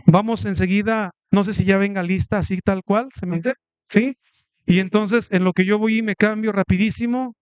Vamos enseguida, no sé si ya venga lista, así tal cual, ¿se mete? ¿Sí? Y entonces, en lo que yo voy y me cambio rapidísimo,